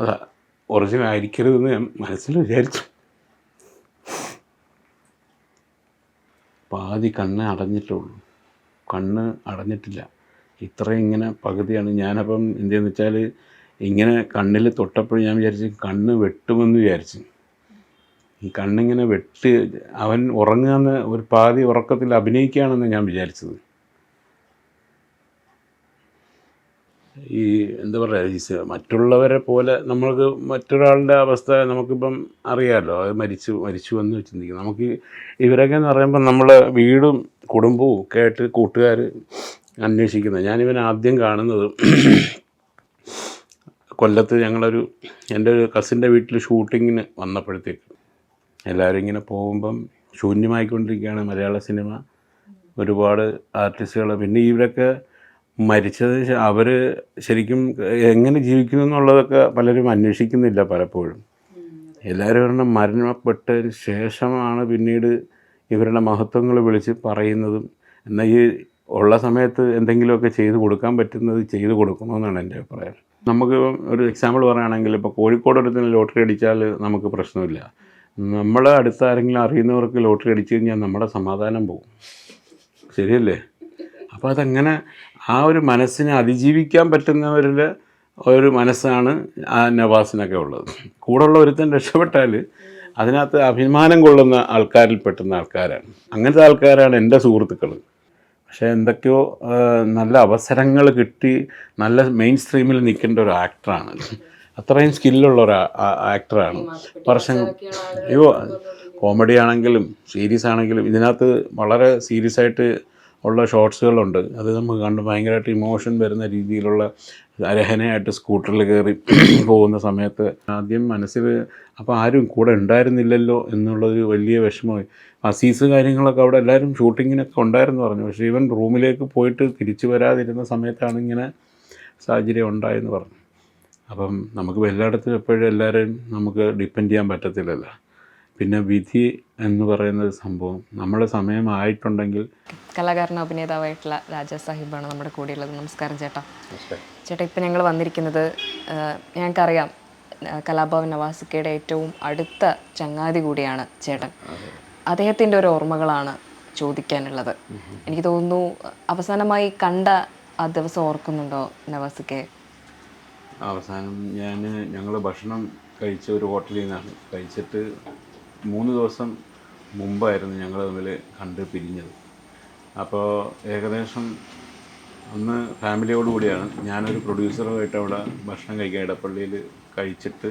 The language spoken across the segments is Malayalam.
അതാ ഒറിജിനൽ ആയിരിക്കരുതെന്ന് ഞാൻ മനസ്സിൽ വിചാരിച്ചു. പാതി കണ്ണ് അടഞ്ഞിട്ടുള്ളൂ, കണ്ണ് അടഞ്ഞിട്ടില്ല. ഇത്രയും ഇങ്ങനെ പകുതിയാണ്. ഞാനപ്പം എന്തെന്ന് വെച്ചാൽ ഇങ്ങനെ കണ്ണിൽ തൊട്ടപ്പോൾ ഞാൻ വിചാരിച്ചു കണ്ണ് വെട്ടുമെന്ന് വിചാരിച്ചു. ഈ കണ്ണിങ്ങനെ വെട്ടി അവൻ ഉറങ്ങുകയെന്ന് ഒരു പാതി ഉറക്കത്തിൽ അഭിനയിക്കുകയാണെന്ന് ഞാൻ വിചാരിച്ചത്. ഈ എന്താ പറയുക, ഈ മറ്റുള്ളവരെ പോലെ നമ്മൾക്ക് മറ്റൊരാളുടെ അവസ്ഥ നമുക്കിപ്പം അറിയാമല്ലോ. അത് മരിച്ചു എന്ന് ചിന്തിക്കും. നമുക്ക് ഇവരൊക്കെ എന്ന് പറയുമ്പോൾ നമ്മളെ വീടും കുടുംബവും ഒക്കെ ആയിട്ട് കൂട്ടുകാർ അന്വേഷിക്കുന്നത്. ഞാനിവൻ ആദ്യം കാണുന്നത് കൊല്ലത്ത് എൻ്റെ ഒരു കസിൻ്റെ വീട്ടിൽ ഷൂട്ടിങ്ങിന് വന്നപ്പോഴത്തേക്ക് എല്ലാവരും ഇങ്ങനെ പോകുമ്പം ശൂന്യമായിക്കൊണ്ടിരിക്കുകയാണ് മലയാള സിനിമ. ഒരുപാട് ആർട്ടിസ്റ്റുകൾ, പിന്നെ ഇവരൊക്കെ മരിച്ചത് അവർ ശരിക്കും എങ്ങനെ ജീവിക്കുന്നു എന്നുള്ളതൊക്കെ പലരും അന്വേഷിക്കുന്നില്ല പലപ്പോഴും. എല്ലാവരും മരണപ്പെട്ടതിന് ശേഷമാണ് പിന്നീട് ഇവരുടെ മഹത്വങ്ങൾ വിളിച്ച് പറയുന്നതും. എന്നാൽ ഈ ഉള്ള സമയത്ത് എന്തെങ്കിലുമൊക്കെ ചെയ്തു കൊടുക്കാൻ പറ്റുന്നത് ചെയ്തു കൊടുക്കണമെന്നാണ് എൻ്റെ അഭിപ്രായം. നമുക്ക് ഒരു എക്സാമ്പിൾ പറയുകയാണെങ്കിൽ, ഇപ്പോൾ കോഴിക്കോട് അടുത്ത് ലോട്ടറി അടിച്ചാൽ നമുക്ക് പ്രശ്നമില്ല. നമ്മളെ അടുത്ത് ആരെങ്കിലും അറിയുന്നവർക്ക് ലോട്ടറി അടിച്ചു കഴിഞ്ഞാൽ നമ്മുടെ സമാധാനം പോകും. ശരിയല്ലേ? അപ്പോൾ അതങ്ങനെ ആ ഒരു മനസ്സിനെ അതിജീവിക്കാൻ പറ്റുന്നവരുടെ ഒരു മനസ്സാണ് ആ നവാസിനൊക്കെ ഉള്ളത്. കൂടെയുള്ള ഒരുത്തൻ രക്ഷപ്പെട്ടാൽ അതിനകത്ത് അഭിമാനം കൊള്ളുന്ന ആൾക്കാരിൽ പെട്ടുന്ന ആൾക്കാരാണ്. അങ്ങനത്തെ ആൾക്കാരാണ് എൻ്റെ സുഹൃത്തുക്കൾ. പക്ഷേ എന്തൊക്കെയോ നല്ല അവസരങ്ങൾ കിട്ടി നല്ല മെയിൻ സ്ട്രീമിൽ നിൽക്കേണ്ട ഒരു ആക്ടറാണ്. അത്രയും സ്കില്ലുള്ള ഒരു ആക്ടറാണ്. അയ്യോ, കോമഡി ആണെങ്കിലും സീരിയസ് ആണെങ്കിലും ഇതിനകത്ത് വളരെ സീരിയസ് ആയിട്ട് ഉള്ള ഷോട്ട്സുകളുണ്ട്. അത് നമുക്ക് കണ്ട് ഭയങ്കരമായിട്ട് ഇമോഷൻ വരുന്ന രീതിയിലുള്ള രഹനയായിട്ട് സ്കൂട്ടറിൽ കയറി പോകുന്ന സമയത്ത് ആദ്യം മനസ്സിൽ അപ്പോൾ ആരും കൂടെ ഉണ്ടായിരുന്നില്ലല്ലോ എന്നുള്ളൊരു വലിയ വിഷമമായി. അസീസ് കാര്യങ്ങളൊക്കെ അവിടെ എല്ലാവരും ഷൂട്ടിങ്ങിനൊക്കെ ഉണ്ടായിരുന്നു പറഞ്ഞു. പക്ഷേ ഇവൻ റൂമിലേക്ക് പോയിട്ട് തിരിച്ചു വരാതിരുന്ന സമയത്താണ് ഇങ്ങനെ സാഹചര്യം ഉണ്ടായെന്ന് പറഞ്ഞു. അപ്പം നമുക്ക് എല്ലായിടത്തും എപ്പോഴും എല്ലാവരെയും നമുക്ക് ഡിപ്പെൻഡ് ചെയ്യാൻ പറ്റത്തില്ലല്ലോ. പിന്നെ വിധി എന്ന് പറയുന്നൊരു സംഭവം നമ്മുടെ സമയമായിട്ടുണ്ടെങ്കിൽ. കലാകാരനും അഭിനേതാവായിട്ടുള്ള രാജാ സാഹിബാണ് നമ്മുടെ കൂടെയുള്ളത്. നമസ്കാരം ചേട്ടാ. ചേട്ടാ, ഇപ്പം ഞങ്ങൾ വന്നിരിക്കുന്നത്, ഞങ്ങൾക്കറിയാം കലാഭവൻ നവാസിക്കയുടെ ഏറ്റവും അടുത്ത ചങ്ങാതി കൂടിയാണ് ചേട്ടൻ. അദ്ദേഹത്തിൻ്റെ ഒരു ഓർമ്മകളാണ് ചോദിക്കാനുള്ളത്. എനിക്ക് തോന്നുന്നു അവസാനമായി കണ്ട ആ ദിവസം ഓർക്കുന്നുണ്ടോ നവാസിക്കയെ? അവസാനം ഞങ്ങൾ ഭക്ഷണം കഴിച്ച ഒരു ഹോട്ടലിൽ നിന്നാണ് കഴിച്ചിട്ട് 3 ദിവസം മുമ്പായിരുന്നു ഞങ്ങൾ തമ്മിൽ കണ്ട് പിരിഞ്ഞത്. അപ്പോൾ ഏകദേശം അന്ന് ഫാമിലിയോടുകൂടിയാണ്. ഞാനൊരു പ്രൊഡ്യൂസറുമായിട്ട് അവിടെ ഭക്ഷണം കഴിക്കാൻ ഇടപ്പള്ളിയിൽ കഴിച്ചിട്ട്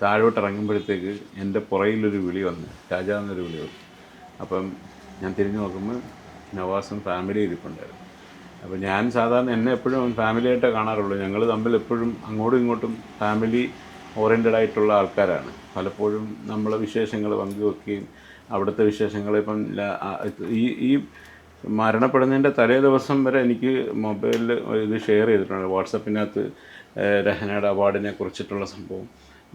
താഴോട്ട് ഇറങ്ങുമ്പോഴത്തേക്ക് എൻ്റെ പുറയിലൊരു വിളി വന്നു, രാജാ എന്നൊരു വിളി വന്നു. അപ്പം ഞാൻ തിരിഞ്ഞു നോക്കുമ്പോൾ നവാസും ഫാമിലി ഇരിപ്പുണ്ടായിരുന്നു. അപ്പോൾ ഞാൻ സാധാരണ എന്നെ എപ്പോഴും ഫാമിലിയായിട്ടേ കാണാറുള്ളൂ. ഞങ്ങൾ തമ്മിൽ എപ്പോഴും അങ്ങോട്ടും ഇങ്ങോട്ടും ഫാമിലി ഓറിയൻറ്റഡ് ആയിട്ടുള്ള ആൾക്കാരാണ്. പലപ്പോഴും നമ്മളെ വിശേഷങ്ങൾ പങ്കുവെക്കുകയും അവിടുത്തെ വിശേഷങ്ങൾ ഇപ്പം ഈ മരണപ്പെടുന്നതിൻ്റെ തലേ ദിവസം വരെ എനിക്ക് മൊബൈലിൽ ഇത് ഷെയർ ചെയ്തിട്ടുണ്ട്. വാട്സപ്പിനകത്ത് രഹനയുടെ അവാർഡിനെ കുറിച്ചിട്ടുള്ള സംഭവം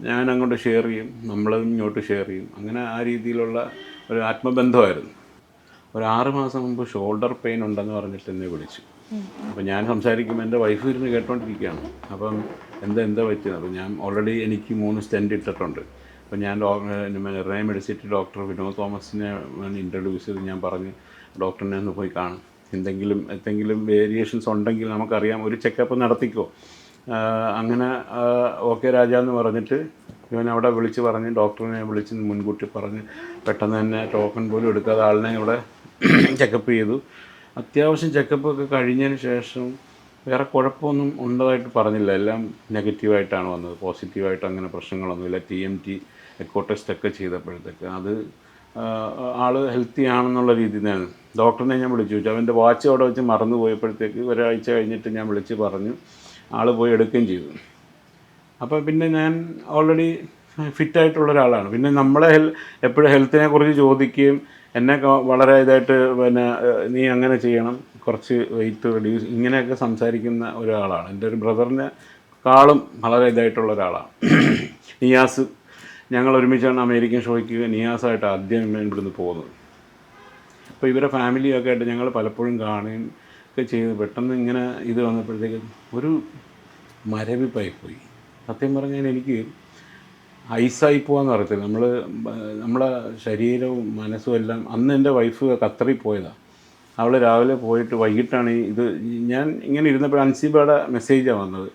ഞാൻ അങ്ങോട്ട് ഷെയർ ചെയ്യും, നമ്മളും ഇങ്ങോട്ട് ഷെയർ ചെയ്യും. അങ്ങനെ ആ രീതിയിലുള്ള ഒരു ആത്മബന്ധമായിരുന്നു. ഒരു 6 മാസം മുമ്പ് ഷോൾഡർ പെയിൻ ഉണ്ടെന്ന് പറഞ്ഞിട്ട് എന്നെ വിളിച്ചു. അപ്പോൾ ഞാൻ സംസാരിക്കുമ്പോൾ എൻ്റെ വൈഫ് ഇരുന്ന് കേട്ടോണ്ടിരിക്കുകയാണ്. അപ്പം എന്താ പറ്റിയത്? അപ്പോൾ ഞാൻ ഓൾറെഡി എനിക്ക് 3 സ്റ്റെൻറ്റ് ഇട്ടിട്ടുണ്ട്. അപ്പോൾ ഞാൻ റേ മെഡിസിറ്റി ഡോക്ടർ വിനോദ് തോമസിനെ ഇൻട്രൊഡ്യൂസ് ചെയ്ത് ഞാൻ പറഞ്ഞ് ഡോക്ടറിനെ ഒന്ന് പോയി കാണും, എന്തെങ്കിലും വേരിയേഷൻസ് ഉണ്ടെങ്കിൽ നമുക്കറിയാം, ഒരു ചെക്കപ്പ് നടത്തിക്കോ. അങ്ങനെ ഓക്കെ രാജാ എന്ന് പറഞ്ഞിട്ട് ഇവൻ അവിടെ വിളിച്ച് പറഞ്ഞ് ഡോക്ടറിനെ വിളിച്ച് മുൻകൂട്ടി പറഞ്ഞ് പെട്ടെന്ന് തന്നെ ടോക്കൺ പോലും എടുക്കാതെ ആളിനെ ഇവിടെ ചെക്കപ്പ് ചെയ്തു. അത്യാവശ്യം ചെക്കപ്പൊക്കെ കഴിഞ്ഞതിന് ശേഷം വേറെ കുഴപ്പമൊന്നും ഉള്ളതായിട്ട് പറഞ്ഞില്ല. എല്ലാം നെഗറ്റീവായിട്ടാണ് വന്നത്, പോസിറ്റീവായിട്ട് അങ്ങനെ പ്രശ്നങ്ങളൊന്നുമില്ല. TMT എക്കോ ടെസ്റ്റൊക്കെ ചെയ്തപ്പോഴത്തേക്ക് അത് ആൾ ഹെൽത്തി ആണെന്നുള്ള രീതിയിൽ നിന്നാണ്. ഡോക്ടറിനെ ഞാൻ വിളിച്ചു ചോദിച്ചു. അവൻ്റെ വാച്ച് അവിടെ വെച്ച് മറന്നു പോയപ്പോഴത്തേക്ക് ഒരാഴ്ച കഴിഞ്ഞിട്ട് ഞാൻ വിളിച്ച് പറഞ്ഞു. ആൾ പോയി എടുക്കുകയും ചെയ്തു. അപ്പോൾ പിന്നെ ഞാൻ ഓൾറെഡി ഫിറ്റായിട്ടുള്ള ഒരാളാണ്. പിന്നെ നമ്മളെ എപ്പോഴും ഹെൽത്തിനെ കുറിച്ച് ചോദിക്കുകയും എന്നെ വളരെ ഇതായിട്ട് പിന്നെ നീ അങ്ങനെ ചെയ്യണം, കുറച്ച് വെയിറ്റ് റെഡ്യൂസ്, ഇങ്ങനെയൊക്കെ സംസാരിക്കുന്ന ഒരാളാണ്. എൻ്റെ ഒരു ബ്രദറിനെക്കാളും വളരെ ഇതായിട്ടുള്ള ഒരാളാണ് നിയാസ്. ഞങ്ങൾ ഒരുമിച്ചാണ് അമേരിക്കൻ ഷോയ്ക്ക് നിയാസായിട്ട് ആദ്യം ഇവിടുന്ന് പോകുന്നത്. അപ്പോൾ ഇവരെ ഫാമിലിയൊക്കെ ആയിട്ട് ഞങ്ങൾ പലപ്പോഴും കാണുകയും ഒക്കെ ചെയ്ത് പെട്ടെന്ന് ഇങ്ങനെ ഇത് വന്നപ്പോഴത്തേക്ക് ഒരു മരവിപ്പായിപ്പോയി. സത്യം പറഞ്ഞാൽ എനിക്ക് ഐസായി പോകാന്ന് പറയത്തില്ല. നമ്മളെ ശരീരവും മനസ്സും എല്ലാം. അന്ന് എൻ്റെ വൈഫ് ഖത്തറിൽ പോയതാണ്. അവൾ രാവിലെ പോയിട്ട് വൈകിട്ടാണ് ഞാൻ ഇങ്ങനെ ഇരുന്നപ്പോൾ അൻസിബയുടെ മെസ്സേജാണ് വന്നത്.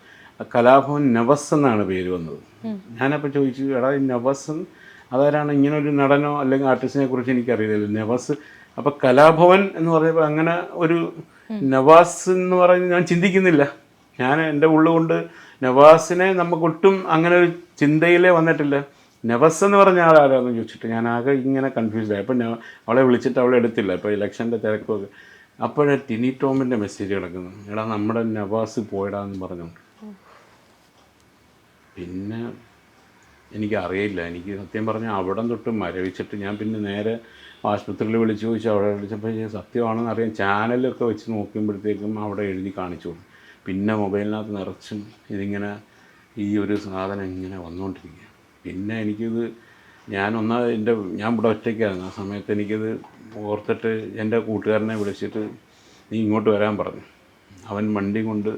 കലാഭവൻ നവസ് എന്നാണ് പേര് വന്നത്. ഞാനപ്പോൾ ചോദിച്ചു, എടാ ഈ നവസ് അതാരാണ്? ഇങ്ങനെ ഒരു നടനോ അല്ലെങ്കിൽ ആർട്ടിസ്റ്റിനെ കുറിച്ച് എനിക്കറിയില്ലല്ലോ. നവസ്. അപ്പോൾ കലാഭവൻ എന്ന് പറഞ്ഞപ്പോൾ അങ്ങനെ ഒരു നവാസ് എന്ന് പറഞ്ഞ് ഞാൻ ചിന്തിക്കുന്നില്ല. ഞാൻ എൻ്റെ ഉള്ളുകൊണ്ട് നവാസിനെ നമുക്കൊട്ടും അങ്ങനെ ഒരു ചിന്തയിലേ വന്നിട്ടില്ല. നവസ് എന്ന് പറഞ്ഞ ആളാരാന്ന് ചോദിച്ചിട്ട് ഞാൻ ആകെ ഇങ്ങനെ കൺഫ്യൂസ്ഡായി. അപ്പം അവളെ വിളിച്ചിട്ട് അവളെ എടുത്തില്ല. ഇപ്പോൾ ഇലക്ഷൻ്റെ തിരക്കൊക്കെ. അപ്പോഴേ ടിനി ടോമിൻ്റെ മെസ്സേജ് കിടക്കുന്നു, എടാ നമ്മുടെ നവാസ് പോയടാന്ന് പറഞ്ഞുകൊണ്ട്. പിന്നെ എനിക്കറിയില്ല. എനിക്ക് സത്യം പറഞ്ഞാൽ അവിടം തൊട്ട് മരവിച്ചിട്ട് ഞാൻ പിന്നെ നേരെ ആശുപത്രിയിൽ വിളിച്ചു ചോദിച്ചു. അവിടെ വിളിച്ചപ്പോൾ സത്യമാണെന്ന് അറിയാം. ചാനലൊക്കെ വെച്ച് നോക്കുമ്പോഴത്തേക്കും അവിടെ എഴുതി കാണിച്ചു. പിന്നെ മൊബൈലിനകത്ത് നിറച്ചും ഇതിങ്ങനെ ഈ ഒരു സാധനം ഇങ്ങനെ വന്നുകൊണ്ടിരിക്കുക. പിന്നെ എനിക്കിത് ഞാൻ ഇവിടെ ഒറ്റയ്ക്കായിരുന്നു. ആ സമയത്ത് എനിക്കിത് ഓർത്തിട്ട് എൻ്റെ കൂട്ടുകാരനെ വിളിച്ചിട്ട് നീ ഇങ്ങോട്ട് വരാൻ പറഞ്ഞു. അവൻ വണ്ടി കൊണ്ട്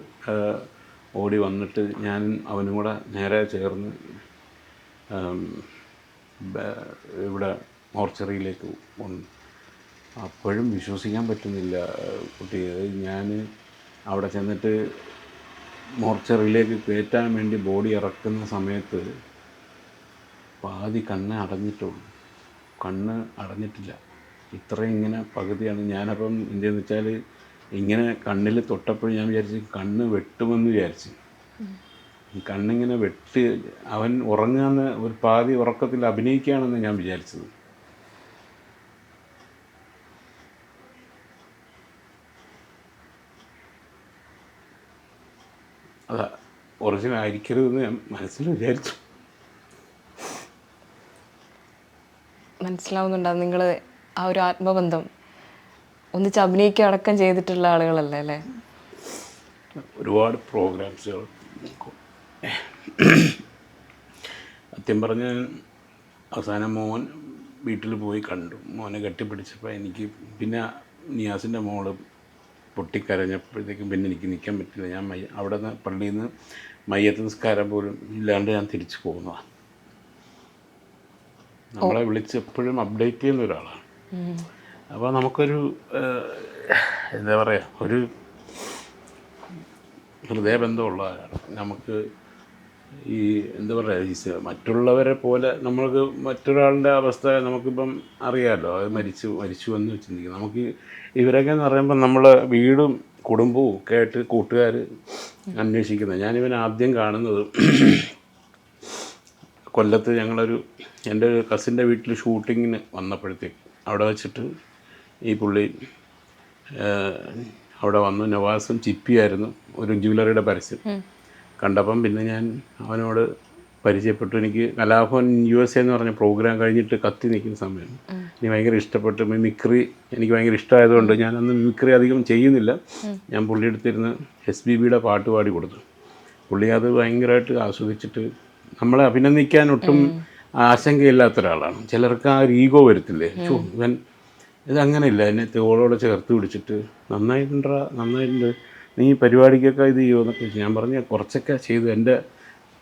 ഓടി വന്നിട്ട് ഞാൻ അവനും കൂടെ നേരെ ചേർന്ന് ഇവിടെ മോർച്ചറിയിലേക്ക് വന്നു. അപ്പോഴും വിശ്വസിക്കാൻ പറ്റുന്നില്ല കുട്ടി. ഞാൻ അവിടെ ചെന്നിട്ട് മോർച്ചറിയിലേക്ക് കയറ്റാൻ വേണ്ടി ബോഡി ഇറക്കുന്ന സമയത്ത് പാതി കണ്ണ് അടഞ്ഞിട്ടുള്ളൂ. കണ്ണ് അടഞ്ഞിട്ടില്ല. ഇത്രയും ഇങ്ങനെ പകുതിയാണ്. ഞാനപ്പം എന്തെന്ന് വെച്ചാൽ ഇങ്ങനെ കണ്ണിൽ തൊട്ടപ്പോഴും ഞാൻ വിചാരിച്ച് കണ്ണ് വെട്ടുമെന്ന് വിചാരിച്ച്. കണ്ണിങ്ങനെ അവൻ ഉറങ്ങാന്ന് ഒരു പാതി ഉറക്കത്തിൽ അഭിനയിക്കുകയാണെന്ന് ഞാൻ വിചാരിച്ചത്. അതാ ഒറിജിനൽ ആയിരിക്കരുതെന്ന് ഞാൻ മനസ്സിൽ വിചാരിച്ചു. മനസ്സിലാവുന്നുണ്ടാവും നിങ്ങൾ ആ ഒരു ആത്മബന്ധം ഒന്നിച്ച് അഭിനയിക്കുക അടക്കം ചെയ്തിട്ടുള്ള ആളുകളല്ലേ അല്ലേ? ഒരുപാട് പ്രോഗ്രാംസുകൾ. സത്യം പറഞ്ഞാൽ അവസാനം മോൻ വീട്ടിൽ പോയി കണ്ടു. മോനെ കെട്ടിപ്പിടിച്ചപ്പോൾ എനിക്ക് പിന്നെ നിയാസിൻ്റെ മോള് പൊട്ടിക്കരഞ്ഞപ്പോഴത്തേക്കും പിന്നെ എനിക്ക് നിൽക്കാൻ പറ്റില്ല. ഞാൻ അവിടെ നിന്ന് പള്ളിയിൽ നിന്ന് മയ്യത്ത് നിസ്കാരം പോലും ഇല്ലാണ്ട് ഞാൻ തിരിച്ചു പോകുന്നതാണ്. നമ്മളെ വിളിച്ച് എപ്പോഴും അപ്ഡേറ്റ് ചെയ്യുന്ന ഒരാളാണ്. അപ്പോൾ നമുക്കൊരു എന്താ പറയുക, ഒരു ഹൃദയബന്ധമുള്ളതാണ്. നമുക്ക് ഈ എന്താ പറയുക, മറ്റുള്ളവരെ പോലെ നമ്മൾക്ക് മറ്റൊരാളുടെ അവസ്ഥ നമുക്കിപ്പം അറിയാമല്ലോ. അത് മരിച്ചു എന്ന് ചിന്തിക്കും. നമുക്ക് ഇവരൊക്കെ എന്ന് പറയുമ്പോൾ നമ്മൾ വീടും കുടുംബവും ഒക്കെ ആയിട്ട് കൂട്ടുകാർ അന്വേഷിക്കുന്നത്. ഞാനിവൻ ആദ്യം കാണുന്നത് കൊല്ലത്ത് എൻ്റെ ഒരു കസിൻ്റെ വീട്ടിൽ ഷൂട്ടിങ്ങിന് വന്നപ്പോഴത്തേക്ക് അവിടെ വെച്ചിട്ട് ഈ പുള്ളി അവിടെ വന്നു. നവാസും ചിപ്പിയായിരുന്നു ഒരു ജ്വല്ലറിയുടെ പരസ്യം കണ്ടപ്പം പിന്നെ ഞാൻ അവനോട് പരിചയപ്പെട്ടു. എനിക്ക് കലാഭവൻ USA എന്ന് പറഞ്ഞ പ്രോഗ്രാം കഴിഞ്ഞിട്ട് കത്തി നിൽക്കുന്ന സമയം എനിക്ക് ഭയങ്കര ഇഷ്ടപ്പെട്ടു. മിമിക്രി എനിക്ക് ഭയങ്കര ഇഷ്ടമായതുകൊണ്ട് ഞാനന്ന് മിമിക്രി അധികം ചെയ്യുന്നില്ല. ഞാൻ പുള്ളി എടുത്തിരുന്ന് SBBയുടെ പാട്ട് പാടി കൊടുത്തു. പുള്ളി അത് ഭയങ്കരമായിട്ട് ആസ്വദിച്ചിട്ട് നമ്മളെ അഭിനന്ദിക്കാൻ ഒട്ടും ആശങ്കയില്ലാത്ത ഒരാളാണ്. ചിലർക്ക് ആ ഒരു ഈഗോ വരത്തില്ലേ, ഇവൻ ഇതങ്ങനെയില്ല. എന്നെ തോളോടെ ചേർത്ത് പിടിച്ചിട്ട് നന്നായിട്ടുണ്ട് നീ പരിപാടിക്കൊക്കെ ഇത് ചെയ്യുമോ എന്നൊക്കെ ഞാൻ പറഞ്ഞ കുറച്ചൊക്കെ ചെയ്തു. എൻ്റെ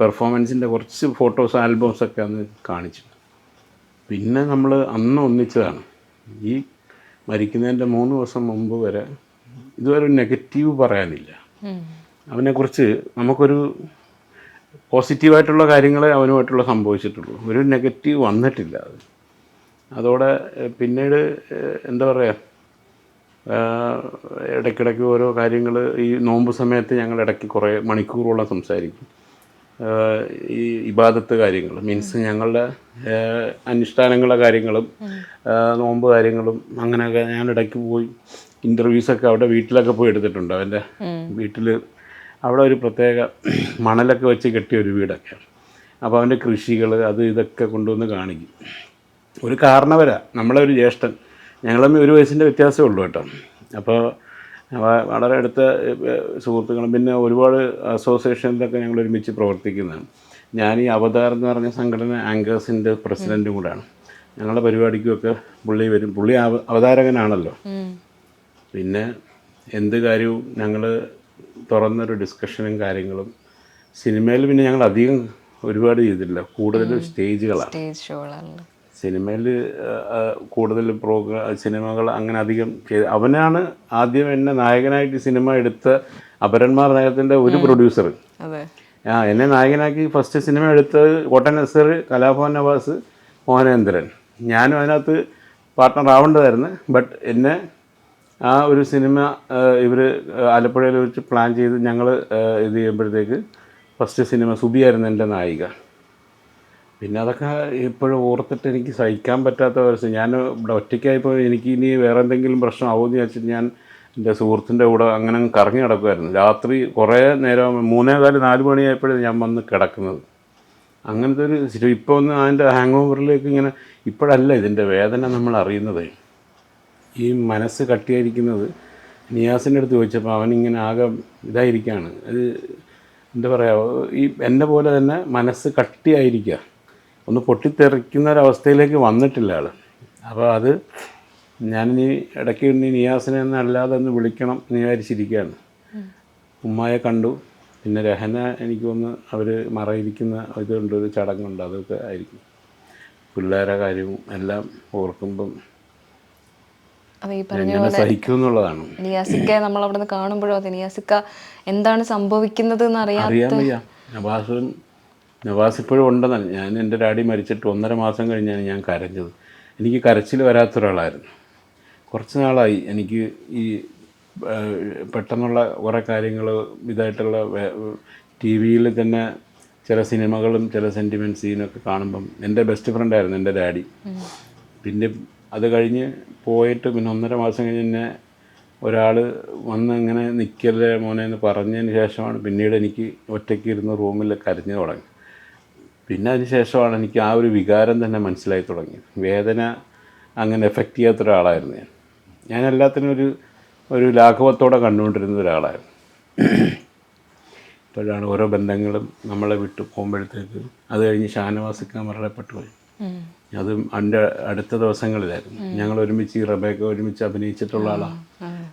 പെർഫോമൻസിൻ്റെ കുറച്ച് ഫോട്ടോസ് ആൽബംസൊക്കെ അന്ന് കാണിച്ചു. പിന്നെ നമ്മൾ അന്ന് ഒന്നിച്ചതാണ്. ഈ മരിക്കുന്നതിൻ്റെ 3 ദിവസം മുമ്പ് വരെ ഇതുവരെ ഒരു നെഗറ്റീവ് പറയാനില്ല അവനെക്കുറിച്ച്. നമുക്കൊരു പോസിറ്റീവായിട്ടുള്ള കാര്യങ്ങളെ അവനുമായിട്ടുള്ള സംഭവിച്ചിട്ടുള്ളൂ. ഒരു നെഗറ്റീവ് വന്നിട്ടില്ല. അതോടെ പിന്നീട് എന്താ പറയുക, ഇടയ്ക്കിടയ്ക്ക് ഓരോ കാര്യങ്ങൾ ഈ നോമ്പ് സമയത്ത് ഞങ്ങൾ ഇടയ്ക്ക് കുറേ മണിക്കൂറോളം സംസാരിക്കും. ഈ ഇബാദത്ത് കാര്യങ്ങൾ മീൻസ് ഞങ്ങളുടെ അനുഷ്ഠാനങ്ങളുടെ കാര്യങ്ങളും നോമ്പ് കാര്യങ്ങളും അങ്ങനെയൊക്കെ ഞാൻ ഇടയ്ക്ക് പോയി ഇൻ്റർവ്യൂസൊക്കെ അവിടെ വീട്ടിലൊക്കെ പോയി എടുത്തിട്ടുണ്ട്. അവൻ്റെ വീട്ടിൽ അവിടെ ഒരു പ്രത്യേക മണലൊക്കെ വെച്ച് കെട്ടിയ ഒരു വീടൊക്കെയാണ്. അപ്പോൾ അവൻ്റെ കൃഷികൾ അത് ഇതൊക്കെ കൊണ്ടുവന്ന് കാണിക്കും. ഒരു കാരണവരാ നമ്മളെ ഒരു ജ്യേഷ്ഠൻ, ഞങ്ങളും 1 വയസ്സിൻ്റെ വ്യത്യാസമേ ഉള്ളൂ കേട്ടോ. അപ്പോൾ വളരെ അടുത്ത സുഹൃത്തുക്കളും പിന്നെ ഒരുപാട് അസോസിയേഷനിലൊക്കെ ഞങ്ങൾ ഒരുമിച്ച് പ്രവർത്തിക്കുന്നതാണ്. ഞാൻ ഈ അവതാർ എന്ന് പറഞ്ഞ സംഘടന ആങ്കേഴ്സിൻ്റെ പ്രസിഡൻറ്റും കൂടെയാണ്. ഞങ്ങളുടെ പരിപാടിക്കുമൊക്കെ പുള്ളി വരും. പുള്ളി അവതാരകനാണല്ലോ. പിന്നെ എന്ത് കാര്യവും ഞങ്ങൾ തുറന്നൊരു ഡിസ്കഷനും കാര്യങ്ങളും സിനിമയിൽ പിന്നെ ഞങ്ങൾ അധികം ഒരുപാട് ചെയ്തിട്ടില്ല, കൂടുതലും സ്റ്റേജുകളാണ്. സ്റ്റേജ് ഷോകളാണല്ലോ. സിനിമയിൽ കൂടുതൽ സിനിമകൾ അങ്ങനെ അധികം ചെയ്ത്, അവനാണ് ആദ്യം എന്നെ നായകനായിട്ട് സിനിമ എടുത്ത അപരന്മാർ നഗരത്തിൻ്റെ ഒരു പ്രൊഡ്യൂസർ. അതെ. എന്നെ നായകനാക്കി ഫസ്റ്റ് സിനിമ എടുത്തത് കോട്ടൻ നസീർ, കലാഭവൻ നവാസ്, മോഹനേന്ദ്രൻ. ഞാനും അതിനകത്ത് പാർട്ട്ണർ ആവേണ്ടതായിരുന്നു. ബട്ട് എന്നെ ആ ഒരു സിനിമ ഇവർ ആലപ്പുഴയിൽ വെച്ച് പ്ലാൻ ചെയ്ത് ഞങ്ങൾ ഇത് ചെയ്യുമ്പോഴത്തേക്ക് ഫസ്റ്റ് സിനിമ സുബിയായിരുന്നു എൻ്റെ നായിക. പിന്നെ അതൊക്കെ ഇപ്പോഴും ഓർത്തിട്ട് എനിക്ക് സഹിക്കാൻ പറ്റാത്ത അവസ്ഥ. ഞാൻ ഇവിടെ ഒറ്റയ്ക്കായപ്പോൾ എനിക്ക് ഇനി വേറെ എന്തെങ്കിലും പ്രശ്നമാവുമെന്ന് വിചാരിച്ചിട്ട് ഞാൻ എൻ്റെ സുഹൃത്തിൻ്റെ കൂടെ അങ്ങനെ കറങ്ങി കിടക്കുമായിരുന്നു. രാത്രി കുറേ നേരം 3:15-4 മണിയായപ്പോഴാണ് ഞാൻ വന്ന് കിടക്കുന്നത്. അങ്ങനത്തെ ഒരു ഇപ്പോൾ ഒന്ന് അതിൻ്റെ ഹാങ് ഓവറിലേക്ക് ഇങ്ങനെ, ഇപ്പോഴല്ല ഇതിൻ്റെ വേദന നമ്മൾ അറിയുന്നത്. ഈ മനസ്സ് കട്ടിയായിരിക്കുന്നത് നിയാസിൻ്റെ അടുത്ത് ചോദിച്ചപ്പോൾ അവനിങ്ങനെ ആകെ ഇതായിരിക്കുകയാണ്. അത് എന്താ പറയുക, ഈ എന്നെ പോലെ തന്നെ മനസ്സ് കട്ടിയായിരിക്കുക, ഒന്ന് പൊട്ടിത്തെറിക്കുന്ന ഒരവസ്ഥയിലേക്ക് വന്നിട്ടില്ല ആൾ. അപ്പോൾ അത് ഞാനിനി ഇടയ്ക്ക് ഇനി നിയാസിനെ ഒന്ന് അല്ലാതെ ഒന്ന് വിളിക്കണം എന്ന് വിചാരിച്ചിരിക്കുകയാണ്. ഉമ്മായെ കണ്ടു, പിന്നെ രഹന എനിക്കൊന്ന് അവർ മറയിരിക്കുന്ന ഇതുണ്ട്, ഒരു ചടങ്ങുണ്ട്, അതൊക്കെ ആയിരിക്കും. പിള്ളേരെ കാര്യവും എല്ലാം ഓർക്കുമ്പം എങ്ങനെ സഹിക്കും എന്നുള്ളതാണ്. നിയാസിക്ക നമ്മൾ അവിടെ നിന്ന് കാണുമ്പോഴോ അത് നിയാസിക്ക എന്താണ് സംഭവിക്കുന്നത് എന്ന് അറിയാൻ വയ്യ. നവാസ് ഇപ്പോഴും ഉണ്ടെന്നാണ്. ഞാൻ എൻ്റെ ഡാഡി മരിച്ചിട്ട് 1.5 മാസം കഴിഞ്ഞാണ് ഞാൻ കരഞ്ഞത്. എനിക്ക് കരച്ചിൽ വരാത്തൊരാളായിരുന്നു. കുറച്ച് നാളായി എനിക്ക് ഈ പെട്ടെന്നുള്ള കുറേ കാര്യങ്ങൾ ഇതായിട്ടുള്ള ടി വിയിൽ തന്നെ ചില സിനിമകളും ചില സെൻറ്റിമെൻറ്റ് സീനൊക്കെ കാണുമ്പം എൻ്റെ ബെസ്റ്റ് ഫ്രണ്ടായിരുന്നു എൻ്റെ ഡാഡി. പിന്നെ അത് കഴിഞ്ഞ് പോയിട്ട് പിന്നെ 1.5 മാസം കഴിഞ്ഞ് എന്നെ ഒരാൾ വന്ന് ഇങ്ങനെ നിൽക്കല്ലേ മോനെ എന്ന് പറഞ്ഞതിന് ശേഷമാണ് പിന്നീട് എനിക്ക് ഒറ്റയ്ക്ക് ഇരുന്ന് റൂമിൽ കരഞ്ഞു തുടങ്ങി. പിന്നെ അതിന് ശേഷമാണ് എനിക്ക് ആ ഒരു വികാരം തന്നെ മനസ്സിലായി തുടങ്ങിയത്. വേദന അങ്ങനെ എഫക്റ്റ് ചെയ്യാത്ത ഒരാളായിരുന്നു ഞാൻ എല്ലാത്തിനും ഒരു ലാഘവത്തോടെ കണ്ടുകൊണ്ടിരുന്ന ഒരാളായിരുന്നു. ഇപ്പോഴാണ് ഓരോ ബന്ധങ്ങളും നമ്മളെ വിട്ടു പോകുമ്പോഴത്തേക്ക്, അത് കഴിഞ്ഞ് ഷാനവാസിക്ക മരണപ്പെട്ടു പോയി. അതും എൻ്റെ അടുത്ത ദിവസങ്ങളിലായിരുന്നു. ഞങ്ങൾ ഒരുമിച്ച് റബേക്ക ഒരുമിച്ച് അഭിനയിച്ചിട്ടുള്ള ആളാണ്.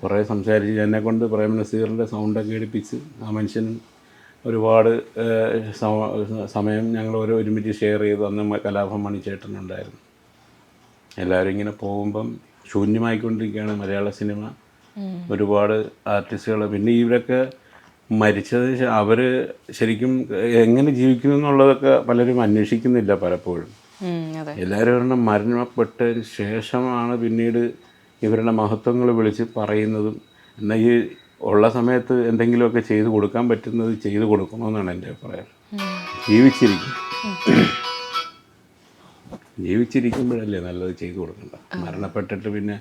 കുറേ സംസാരിച്ച് എന്നെക്കൊണ്ട് പ്രേം നസീറിൻ്റെ സൗണ്ടൊക്കെ എടുപ്പിച്ച് ആ മനുഷ്യൻ ഒരുപാട് സമയം ഞങ്ങൾ ഒരുമിച്ച് ഷെയർ ചെയ്തു. അന്ന് കലാഭവൻ മണിച്ചേട്ടനുണ്ടായിരുന്നു. എല്ലാവരും ഇങ്ങനെ പോകുമ്പം ശൂന്യമായിക്കൊണ്ടിരിക്കുകയാണ് മലയാള സിനിമ. ഒരുപാട് ആർട്ടിസ്റ്റുകൾ, പിന്നെ ഇവരൊക്കെ മരിച്ചത് അവർ ശരിക്കും എങ്ങനെ ജീവിക്കുന്നു എന്നുള്ളതൊക്കെ പലരും അന്വേഷിക്കുന്നില്ല പലപ്പോഴും. എല്ലാവരും ഒരെണ്ണം മരണപ്പെട്ടതിന് ശേഷമാണ് പിന്നീട് ഇവരുടെ മഹത്വങ്ങൾ വിളിച്ച് പറയുന്നതും. എന്നാൽ ഈ ഉള്ള സമയത്ത് എന്തെങ്കിലുമൊക്കെ ചെയ്തു കൊടുക്കാൻ പറ്റുന്നത് ചെയ്തു കൊടുക്കണമെന്നാണ് എൻ്റെ അഭിപ്രായം. ജീവിച്ചിരിക്കുമ്പോഴല്ലേ നല്ലത് ചെയ്തു കൊടുക്കണ്ട. മരണപ്പെട്ടിട്ട് പിന്നെ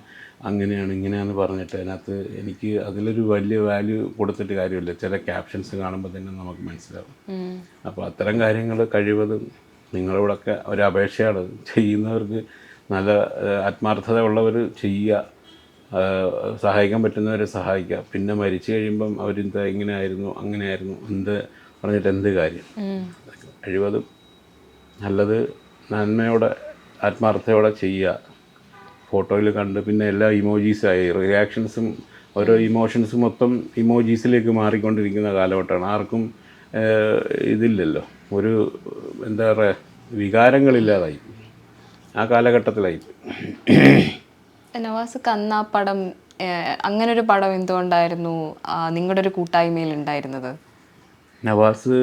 അങ്ങനെയാണ് ഇങ്ങനെയാണെന്ന് പറഞ്ഞിട്ട് അതിനകത്ത് എനിക്ക് അതിലൊരു വലിയ വാല്യൂ കൊടുത്തിട്ട് കാര്യമില്ല. ചില ക്യാപ്ഷൻസ് കാണുമ്പോൾ തന്നെ നമുക്ക് മനസ്സിലാവും. അപ്പോൾ അത്തരം കാര്യങ്ങൾ കഴിവതും നിങ്ങളോടൊക്കെ ഒരപേക്ഷയാണ്, ചെയ്യുന്നവർക്ക് നല്ല ആത്മാർത്ഥത ഉള്ളവർ ചെയ്യുക, സഹായിക്കാൻ പറ്റുന്നവരെ സഹായിക്കുക. പിന്നെ മരിച്ചു കഴിയുമ്പം അവരെന്താ ഇങ്ങനെയായിരുന്നു അങ്ങനെയായിരുന്നു എന്ത് പറഞ്ഞിട്ട് എന്ത് കാര്യം. കഴിവതും നല്ലത് നന്മയോടെ ആത്മാർത്ഥതയോടെ ചെയ്യുക. ഫോട്ടോയിൽ കണ്ട് പിന്നെ എല്ലാ ഇമോജീസായി റിയാക്ഷൻസും ഓരോ ഇമോഷൻസും മൊത്തം ഇമോജീസിലേക്ക് മാറിക്കൊണ്ടിരിക്കുന്ന കാലഘട്ടമാണ്. ആർക്കും ഇതില്ലല്ലോ, ഒരു എന്താ പറയുക, വികാരങ്ങളില്ലാതായി ആ കാലഘട്ടത്തിലായി. നവാസ്ക്ക് അന്ന് ആ പടം, അങ്ങനൊരു പടം എന്തുകൊണ്ടായിരുന്നു നിങ്ങളുടെ ഒരു കൂട്ടായ്മയിൽ ഉണ്ടായിരുന്നത്? നവാസ്,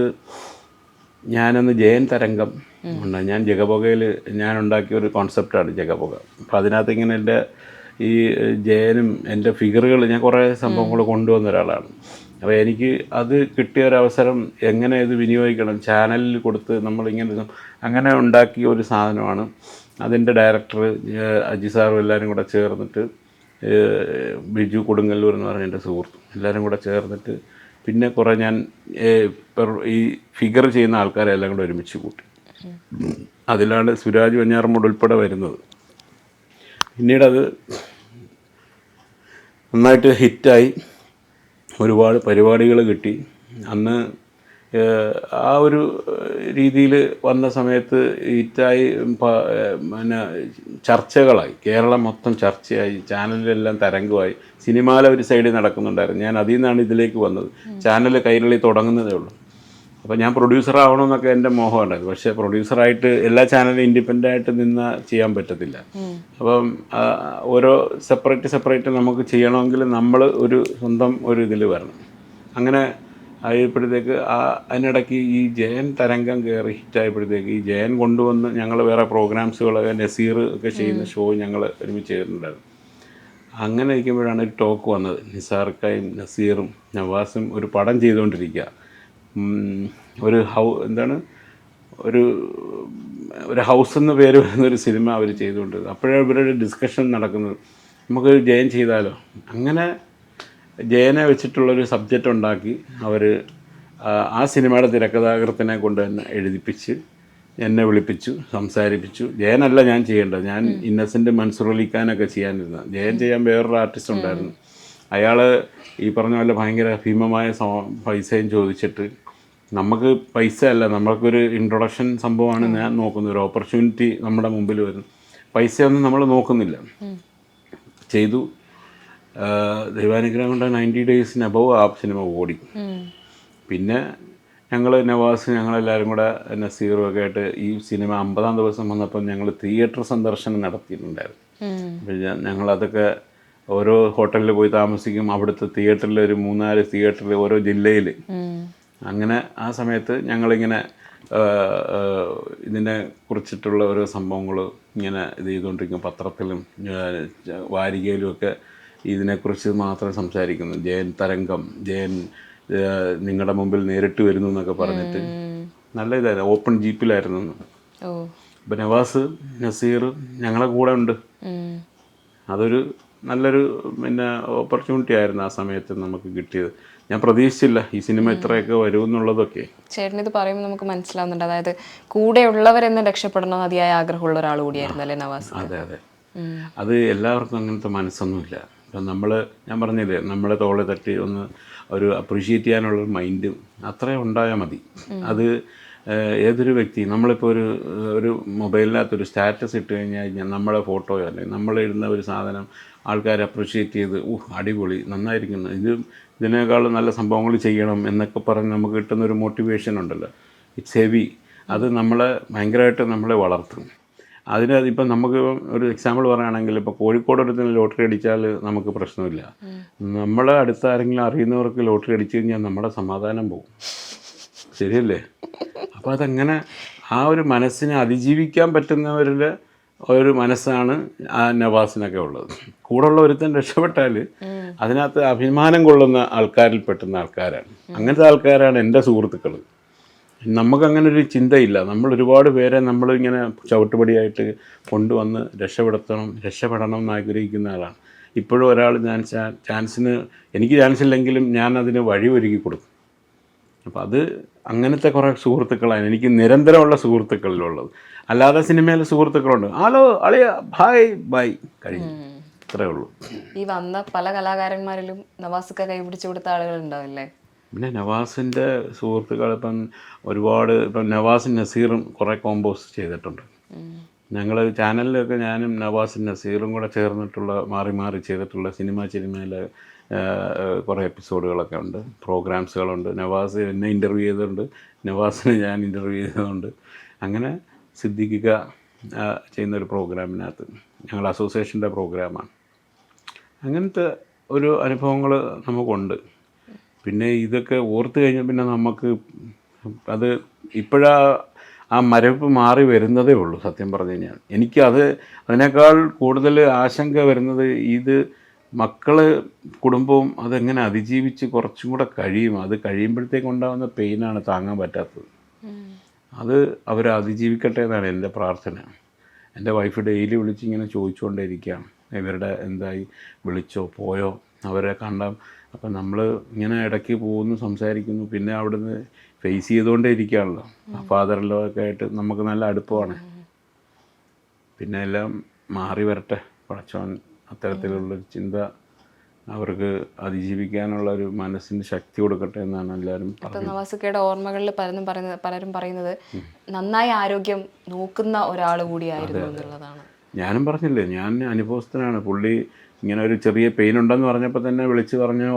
ഞാനന്ന് ജയൻ തരംഗം ഉണ്ട്, ഞാൻ ജഗപുകയിൽ ഞാൻ ഉണ്ടാക്കിയ ഒരു കോൺസെപ്റ്റാണ് ജഗപുക. അപ്പോൾ അതിനകത്ത് ഇങ്ങനെ എൻ്റെ ഈ ജയനും എൻ്റെ ഫിഗറുകൾ ഞാൻ കുറേ സംഭവങ്ങൾ കൊണ്ടുവന്ന ഒരാളാണ്. അപ്പോൾ എനിക്ക് അത് കിട്ടിയ ഒരവസരം എങ്ങനെ ഇത് വിനിയോഗിക്കണം, ചാനലിൽ കൊടുത്ത് നമ്മളിങ്ങനെ അങ്ങനെ ഉണ്ടാക്കിയ ഒരു സാധനമാണ്. അതിൻ്റെ ഡയറക്ടർ അജി സാറും എല്ലാവരും കൂടെ ചേർന്നിട്ട്, ബിജു കൊടുങ്ങല്ലൂർ എന്ന് പറഞ്ഞ എൻ്റെ സുഹൃത്തും എല്ലാവരും കൂടെ ചേർന്നിട്ട്, പിന്നെ കുറേ ഞാൻ ഈ ഫിഗർ ചെയ്യുന്ന ആൾക്കാരെല്ലാം കൂടെ ഒരുമിച്ച് കൂട്ടി. അതിലാണ് സുരാജ് വെഞ്ഞാറമ്മൂട് ഉൾപ്പെടെ വരുന്നത്. പിന്നീടത് നന്നായിട്ട് ഹിറ്റായി, ഒരുപാട് പരിപാടികൾ കിട്ടി. അന്ന് ആ ഒരു രീതിയിൽ വന്ന സമയത്ത് ഹിറ്റായി, പിന്നെ ചർച്ചകളായി, കേരളം മൊത്തം ചർച്ചയായി, ചാനലിലെല്ലാം തരംഗമായി. സിനിമയിലെ ഒരു സൈഡിൽ നടക്കുന്നുണ്ടായിരുന്നു. ഞാൻ അതിൽ നിന്നാണ് ഇതിലേക്ക് വന്നത്. ചാനൽ കൈരളി തുടങ്ങുന്നതേ ഉള്ളൂ. അപ്പോൾ ഞാൻ പ്രൊഡ്യൂസർ ആവണമെന്നൊക്കെ എൻ്റെ മോഹമുണ്ടായിരുന്നു. പക്ഷേ പ്രൊഡ്യൂസറായിട്ട് എല്ലാ ചാനലും ഇൻഡിപെൻഡൻ്റ് ആയിട്ട് നിന്ന് ചെയ്യാൻ പറ്റത്തില്ല. അപ്പം ഓരോ സെപ്പറേറ്റ് നമുക്ക് ചെയ്യണമെങ്കിൽ നമ്മൾ ഒരു സ്വന്തം ഒരു ഇതിൽ വരണം. അങ്ങനെ ആയപ്പോഴത്തേക്ക് അതിനിടയ്ക്ക് ഈ ജയൻ തരംഗം കയറി ഹിറ്റായപ്പോഴത്തേക്ക് ഈ ജയൻ കൊണ്ടുവന്ന് ഞങ്ങൾ വേറെ പ്രോഗ്രാംസുകളൊക്കെ നസീർ ഒക്കെ ചെയ്യുന്ന ഷോ ഞങ്ങൾ ഒരുമിച്ച് ചെയ്തിട്ടുണ്ടായിരുന്നു. അങ്ങനെ ഇരിക്കുമ്പോഴാണ് ഒരു ടോക്ക് വന്നത്. നിസാർക്കായും നസീറും നവാസും ഒരു പടം ചെയ്തുകൊണ്ടിരിക്കുക. ഒരു ഒരു ഹൗസ് എന്ന പേര് വരുന്നൊരു സിനിമ അവർ ചെയ്തുകൊണ്ട്. അപ്പോഴാണ് ഇവരുടെ ഡിസ്കഷൻ നടക്കുന്നത്, നമുക്ക് ജയൻ ചെയ്താലോ. അങ്ങനെ ജയനെ വെച്ചിട്ടുള്ളൊരു സബ്ജക്റ്റ് ഉണ്ടാക്കി അവർ ആ സിനിമയുടെ തിരക്കഥാകൃത്തിനെ കൊണ്ട് തന്നെ എഴുതിപ്പിച്ച് എന്നെ വിളിപ്പിച്ചു, സംസാരിപ്പിച്ചു. ജയനല്ല ഞാൻ ചെയ്യേണ്ടത്, ഞാൻ ഇന്നസെൻ്റ് മൻസൂർ അലിഖാനൊക്കെ ചെയ്യാനിരുന്നത്. ജയൻ ചെയ്യാൻ വേറൊരു ആർട്ടിസ്റ്റ് ഉണ്ടായിരുന്നു. അയാൾ ഈ പറഞ്ഞ പോലെ ഭയങ്കര ഭീമമായ പൈസയും ചോദിച്ചിട്ട്, നമുക്ക് പൈസ അല്ല, നമ്മൾക്കൊരു ഇൻട്രൊഡക്ഷൻ സംഭവമാണ് ഞാൻ നോക്കുന്നത്. ഒരു ഓപ്പർച്യൂണിറ്റി നമ്മുടെ മുമ്പിൽ വരുന്നു, പൈസയൊന്നും നമ്മൾ നോക്കുന്നില്ല. ചെയ്തു. ദൈവാനുഗ്രഹം കൊണ്ട് 90 ഡേയ്സിന് അബവ് ആ സിനിമ ഓടി. പിന്നെ നവാസ് ഞങ്ങളെല്ലാവരും കൂടെ നസീറും ഒക്കെ ആയിട്ട് ഈ സിനിമ 50-ാം ദിവസം വന്നപ്പോൾ ഞങ്ങൾ തിയേറ്റർ സന്ദർശനം നടത്തിയിട്ടുണ്ടായിരുന്നു. അപ്പോൾ ഞങ്ങളതൊക്കെ ഓരോ ഹോട്ടലിൽ പോയി താമസിക്കും, അവിടുത്തെ തിയേറ്ററിൽ ഒരു 3-4 തിയേറ്ററിൽ ഓരോ ജില്ലയിൽ. അങ്ങനെ ആ സമയത്ത് ഞങ്ങളിങ്ങനെ ഇതിനെ കുറിച്ചിട്ടുള്ള ഓരോ സംഭവങ്ങൾ ഇങ്ങനെ ഇത് ചെയ്തുകൊണ്ടിരിക്കും. പത്രത്തിലും വാരികയിലും ഒക്കെ ഇതിനെക്കുറിച്ച് മാത്രം സംസാരിക്കുന്നു. ജയൻ തരംഗം, ജയൻ നിങ്ങളുടെ മുമ്പിൽ നേരിട്ട് വരുന്നു എന്നൊക്കെ പറഞ്ഞിട്ട് നല്ല ഇതായിരുന്നു. ഓപ്പൺ ജീപ്പിലായിരുന്നു. അപ്പം നവാസ്, നസീർ ഞങ്ങളെ കൂടെ ഉണ്ട്. അതൊരു നല്ലൊരു ഓപ്പർച്യൂണിറ്റി ആയിരുന്നു ആ സമയത്ത് നമുക്ക് കിട്ടിയത്. ഞാൻ പ്രതീക്ഷിച്ചില്ല ഈ സിനിമ ഇത്രയൊക്കെ വരുമെന്നുള്ളതൊക്കെ. ചേട്ടനിത് പറയുമ്പോൾ നമുക്ക് മനസ്സിലാവുന്നുണ്ട്, അതായത് കൂടെയുള്ളവരെന്ന് രക്ഷപ്പെടണം അതിയായ ആഗ്രഹമുള്ള ഒരാൾ കൂടിയായിരുന്നു അല്ലേ നവാസ്? അതെ. അത് എല്ലാവർക്കും അങ്ങനത്തെ മനസ്സൊന്നുമില്ല. ഇപ്പം ഞാൻ പറഞ്ഞില്ലേ, നമ്മളെ തോളെ തട്ടി ഒന്ന് ഒരു അപ്രീഷിയേറ്റ് ചെയ്യാനുള്ളൊരു മൈൻഡും അത്രയും ഉണ്ടായാൽ മതി. അത് ഏതൊരു വ്യക്തി, നമ്മളിപ്പോൾ ഒരു മൊബൈലിനകത്തൊരു സ്റ്റാറ്റസ് ഇട്ട് കഴിഞ്ഞാൽ നമ്മളെ ഫോട്ടോയോ അല്ലെങ്കിൽ നമ്മളിടുന്ന ഒരു സാധനം ആൾക്കാർ അപ്രീഷിയേറ്റ് ചെയ്ത് അടിപൊളി, നന്നായിരിക്കുന്നു, ഇതിനേക്കാൾ നല്ല സംഭവങ്ങൾ ചെയ്യണം എന്നൊക്കെ പറഞ്ഞ് നമുക്ക് കിട്ടുന്നൊരു മോട്ടിവേഷൻ ഉണ്ടല്ലോ, ഇറ്റ്സ് ഹെവി. അത് നമ്മളെ ഭയങ്കരമായിട്ട് നമ്മളെ വളർത്തും. ഇപ്പം നമുക്ക് ഒരു എക്സാമ്പിൾ പറയുകയാണെങ്കിൽ, ഇപ്പോൾ കോഴിക്കോട് അടുത്ത് ലോട്ടറി അടിച്ചാൽ നമുക്ക് പ്രശ്നമില്ല. നമ്മളെ അടുത്ത് ആരെങ്കിലും അറിയുന്നവർക്ക് ലോട്ടറി അടിച്ചു കഴിഞ്ഞാൽ നമ്മുടെ സമാധാനം പോകും. ശരിയല്ലേ? അപ്പോൾ അതങ്ങനെ ആ ഒരു മനസ്സിനെ അതിജീവിക്കാൻ പറ്റുന്നവരുടെ ഒരു മനസ്സാണ് ആ നവാസിനൊക്കെ ഉള്ളത്. കൂടെയുള്ള ഒരുത്തൻ രക്ഷപ്പെട്ടാൽ അതിനകത്ത് അഭിമാനം കൊള്ളുന്ന ആൾക്കാരിൽ പെട്ടുന്ന ആൾക്കാരാണ്. അങ്ങനത്തെ ആൾക്കാരാണ് എൻ്റെ സുഹൃത്തുക്കൾ. നമുക്കങ്ങനെ ഒരു ചിന്തയില്ല. നമ്മൾ ഒരുപാട് പേരെ നമ്മളിങ്ങനെ ചവിട്ടുപടിയായിട്ട് കൊണ്ടുവന്ന് രക്ഷപ്പെടണം എന്ന് ആഗ്രഹിക്കുന്ന ആളാണ്. ഇപ്പോഴും ഒരാൾ എനിക്ക് ചാൻസ് ഇല്ലെങ്കിലും ഞാൻ അതിന് വഴി ഒരുക്കി കൊടുക്കും. അപ്പോൾ അത് അങ്ങനത്തെ കുറേ സുഹൃത്തുക്കളാണ് എനിക്ക് നിരന്തരമുള്ള സുഹൃത്തുക്കളിലുള്ളത്. അല്ലാതെ സിനിമയിൽ സുഹൃത്തുക്കളുണ്ട്, ഹലോ അളിയ ഹായ് ബൈ കഴിഞ്ഞു, ഇത്രയേ ഉള്ളൂ. ഈ വന്ന പല കലാകാരന്മാരിലും നവാസൊക്കെ കൈപിടിച്ചു കൊടുത്ത ആളുകളുണ്ടാവില്ലേ? പിന്നെ നവാസിൻ്റെ സുഹൃത്തുക്കൾ ഇപ്പം നവാസും നസീറും കുറേ കോമ്പോസ് ചെയ്തിട്ടുണ്ട്. ഞങ്ങൾ ചാനലിലൊക്കെ ഞാനും നവാസും നസീറും കൂടെ ചേർന്നിട്ടുള്ള മാറി ചെയ്തിട്ടുള്ള സിനിമയിൽ കുറേ എപ്പിസോഡുകളൊക്കെ ഉണ്ട്, പ്രോഗ്രാംസുകളുണ്ട്. നവാസ് എന്നെ ഇൻ്റർവ്യൂ ചെയ്തിട്ടുണ്ട്, നവാസിനെ ഞാൻ ഇൻ്റർവ്യൂ ചെയ്തതുകൊണ്ട്. അങ്ങനെ സിദ്ദിഖിക്ക ചെയ്യുന്നൊരു പ്രോഗ്രാമിനകത്ത്, ഞങ്ങൾ അസോസിയേഷൻ്റെ പ്രോഗ്രാമാണ്. അങ്ങനത്തെ ഒരു അനുഭവങ്ങൾ നമുക്കുണ്ട്. പിന്നെ ഇതൊക്കെ ഓർത്ത് കഴിഞ്ഞാൽ പിന്നെ നമുക്ക് അത് ആ മരവിപ്പ് മാറി വരുന്നതേ ഉള്ളൂ. സത്യം പറഞ്ഞു കഴിഞ്ഞാൽ എനിക്ക് അതിനേക്കാൾ കൂടുതൽ ആശങ്ക വരുന്നത് മക്കൾ, കുടുംബവും അതെങ്ങനെ അതിജീവിച്ച് കുറച്ചും കൂടെ കഴിയും. അത് കഴിയുമ്പോഴത്തേക്കുണ്ടാകുന്ന പെയിനാണ് താങ്ങാൻ പറ്റാത്തത്. അത് അവർ അതിജീവിക്കട്ടെ എന്നാണ് എൻ്റെ പ്രാർത്ഥന. എൻ്റെ വൈഫ് ഡെയിലി വിളിച്ച് ഇങ്ങനെ ചോദിച്ചുകൊണ്ടേയിരിക്കുകയാണ്, ഇവരുടെ എന്തായി, വിളിച്ചോ പോയോ, അവരെ കണ്ടാൽ. അപ്പം നമ്മൾ ഇങ്ങനെ ഇടയ്ക്ക് പോകുന്നു, സംസാരിക്കുന്നു, പിന്നെ അവിടുന്ന് ഫേസ് ചെയ്തുകൊണ്ടേ ഇരിക്കുകയാണല്ലോ. ഫാദറിലോ ഒക്കെ ആയിട്ട് നമുക്ക് നല്ല അടുപ്പമാണ്. പിന്നെ എല്ലാം മാറി വരട്ടെ പടച്ചോൻ. അത്തരത്തിലുള്ളൊരു ചിന്ത അവർക്ക് അതിജീവിക്കാനുള്ള ഒരു മനസ്സിന് ശക്തി കൊടുക്കട്ടെ എന്നാണ് എല്ലാവരും പറയുന്നത്. നവാസുക്കയുടെ ഓർമ്മകളിൽ പലരും പറയുന്നത് നന്നായി ആരോഗ്യം നോക്കുന്ന ഒരാൾ കൂടിയായിരുന്നു എന്നുള്ളതാണ്. ഞാനും പറഞ്ഞില്ലേ, ഞാൻ അനുഭവസ്ഥനാണ്. പുള്ളി ഇങ്ങനെ ഒരു ചെറിയ പെയിൻ ഉണ്ടെന്ന് പറഞ്ഞപ്പോൾ തന്നെ വിളിച്ച് പറഞ്ഞു,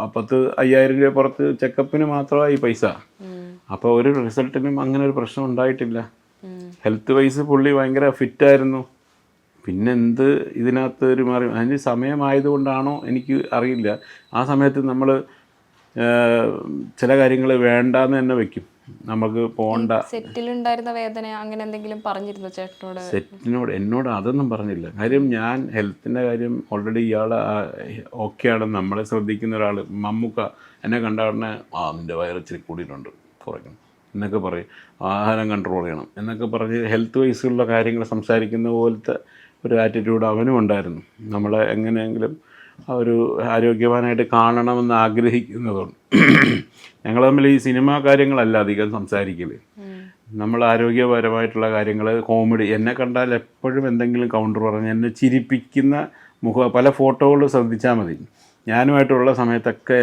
50,000 രൂപ പുറത്ത് ചെക്കപ്പിന് മാത്രമായി പൈസ. അപ്പോൾ ഒരു റിസൾട്ടിനും അങ്ങനെ ഒരു പ്രശ്നം ഉണ്ടായിട്ടില്ല. ഹെൽത്ത് വൈസ് പുള്ളി ഭയങ്കര ഫിറ്റായിരുന്നു. പിന്നെ എന്ത് ഇതിനകത്ത് ഒരു മാറി അതിന് സമയമായതുകൊണ്ടാണോ എനിക്ക് അറിയില്ല. ആ സമയത്ത് നമ്മൾ ചില കാര്യങ്ങൾ വേണ്ടാന്ന് തന്നെ വെക്കും, നമുക്ക് പോകണ്ട. സെറ്റിലുണ്ടായിരുന്ന വേദന അങ്ങനെ എന്തെങ്കിലും പറഞ്ഞിരുന്നു ചേട്ടനോട്? എന്നോട് അതൊന്നും പറഞ്ഞില്ല. കാര്യം ഞാൻ ഹെൽത്തിൻ്റെ കാര്യം ഓൾറെഡി ഇയാൾ ഓക്കെയാണ്. നമ്മളെ ശ്രദ്ധിക്കുന്ന ഒരാൾ മമ്മൂക്ക എന്നെ കണ്ട ഉടനെ നിൻ്റെ വയറ് ഇച്ചിരി കൂടിയിട്ടുണ്ട്, കുറയ്ക്കണം എന്നൊക്കെ പറയും, ആഹാരം കൺട്രോൾ ചെയ്യണം എന്നൊക്കെ പറഞ്ഞ് ഹെൽത്ത് വൈസുള്ള കാര്യങ്ങൾ സംസാരിക്കുന്ന പോലത്തെ ഒരു ആറ്റിറ്റ്യൂഡ് അവനും ഉണ്ടായിരുന്നു. നമ്മളെ എങ്ങനെയെങ്കിലും ഒരു ആരോഗ്യവാനായിട്ട് കാണണമെന്ന് ആഗ്രഹിക്കുന്നതുകൊണ്ട് ഞങ്ങൾ തമ്മിൽ ഈ സിനിമാ കാര്യങ്ങളല്ല അധികം സംസാരിക്കൽ. നമ്മൾ ആരോഗ്യപരമായിട്ടുള്ള കാര്യങ്ങൾ, കോമഡി. എന്നെ കണ്ടാൽ എപ്പോഴും എന്തെങ്കിലും കൗണ്ടർ പറഞ്ഞ് എന്നെ ചിരിപ്പിക്കുന്ന പല ഫോട്ടോകൾ ശ്രദ്ധിച്ചാൽ മതി. ഞാനുമായിട്ടുള്ള സമയത്തൊക്കെ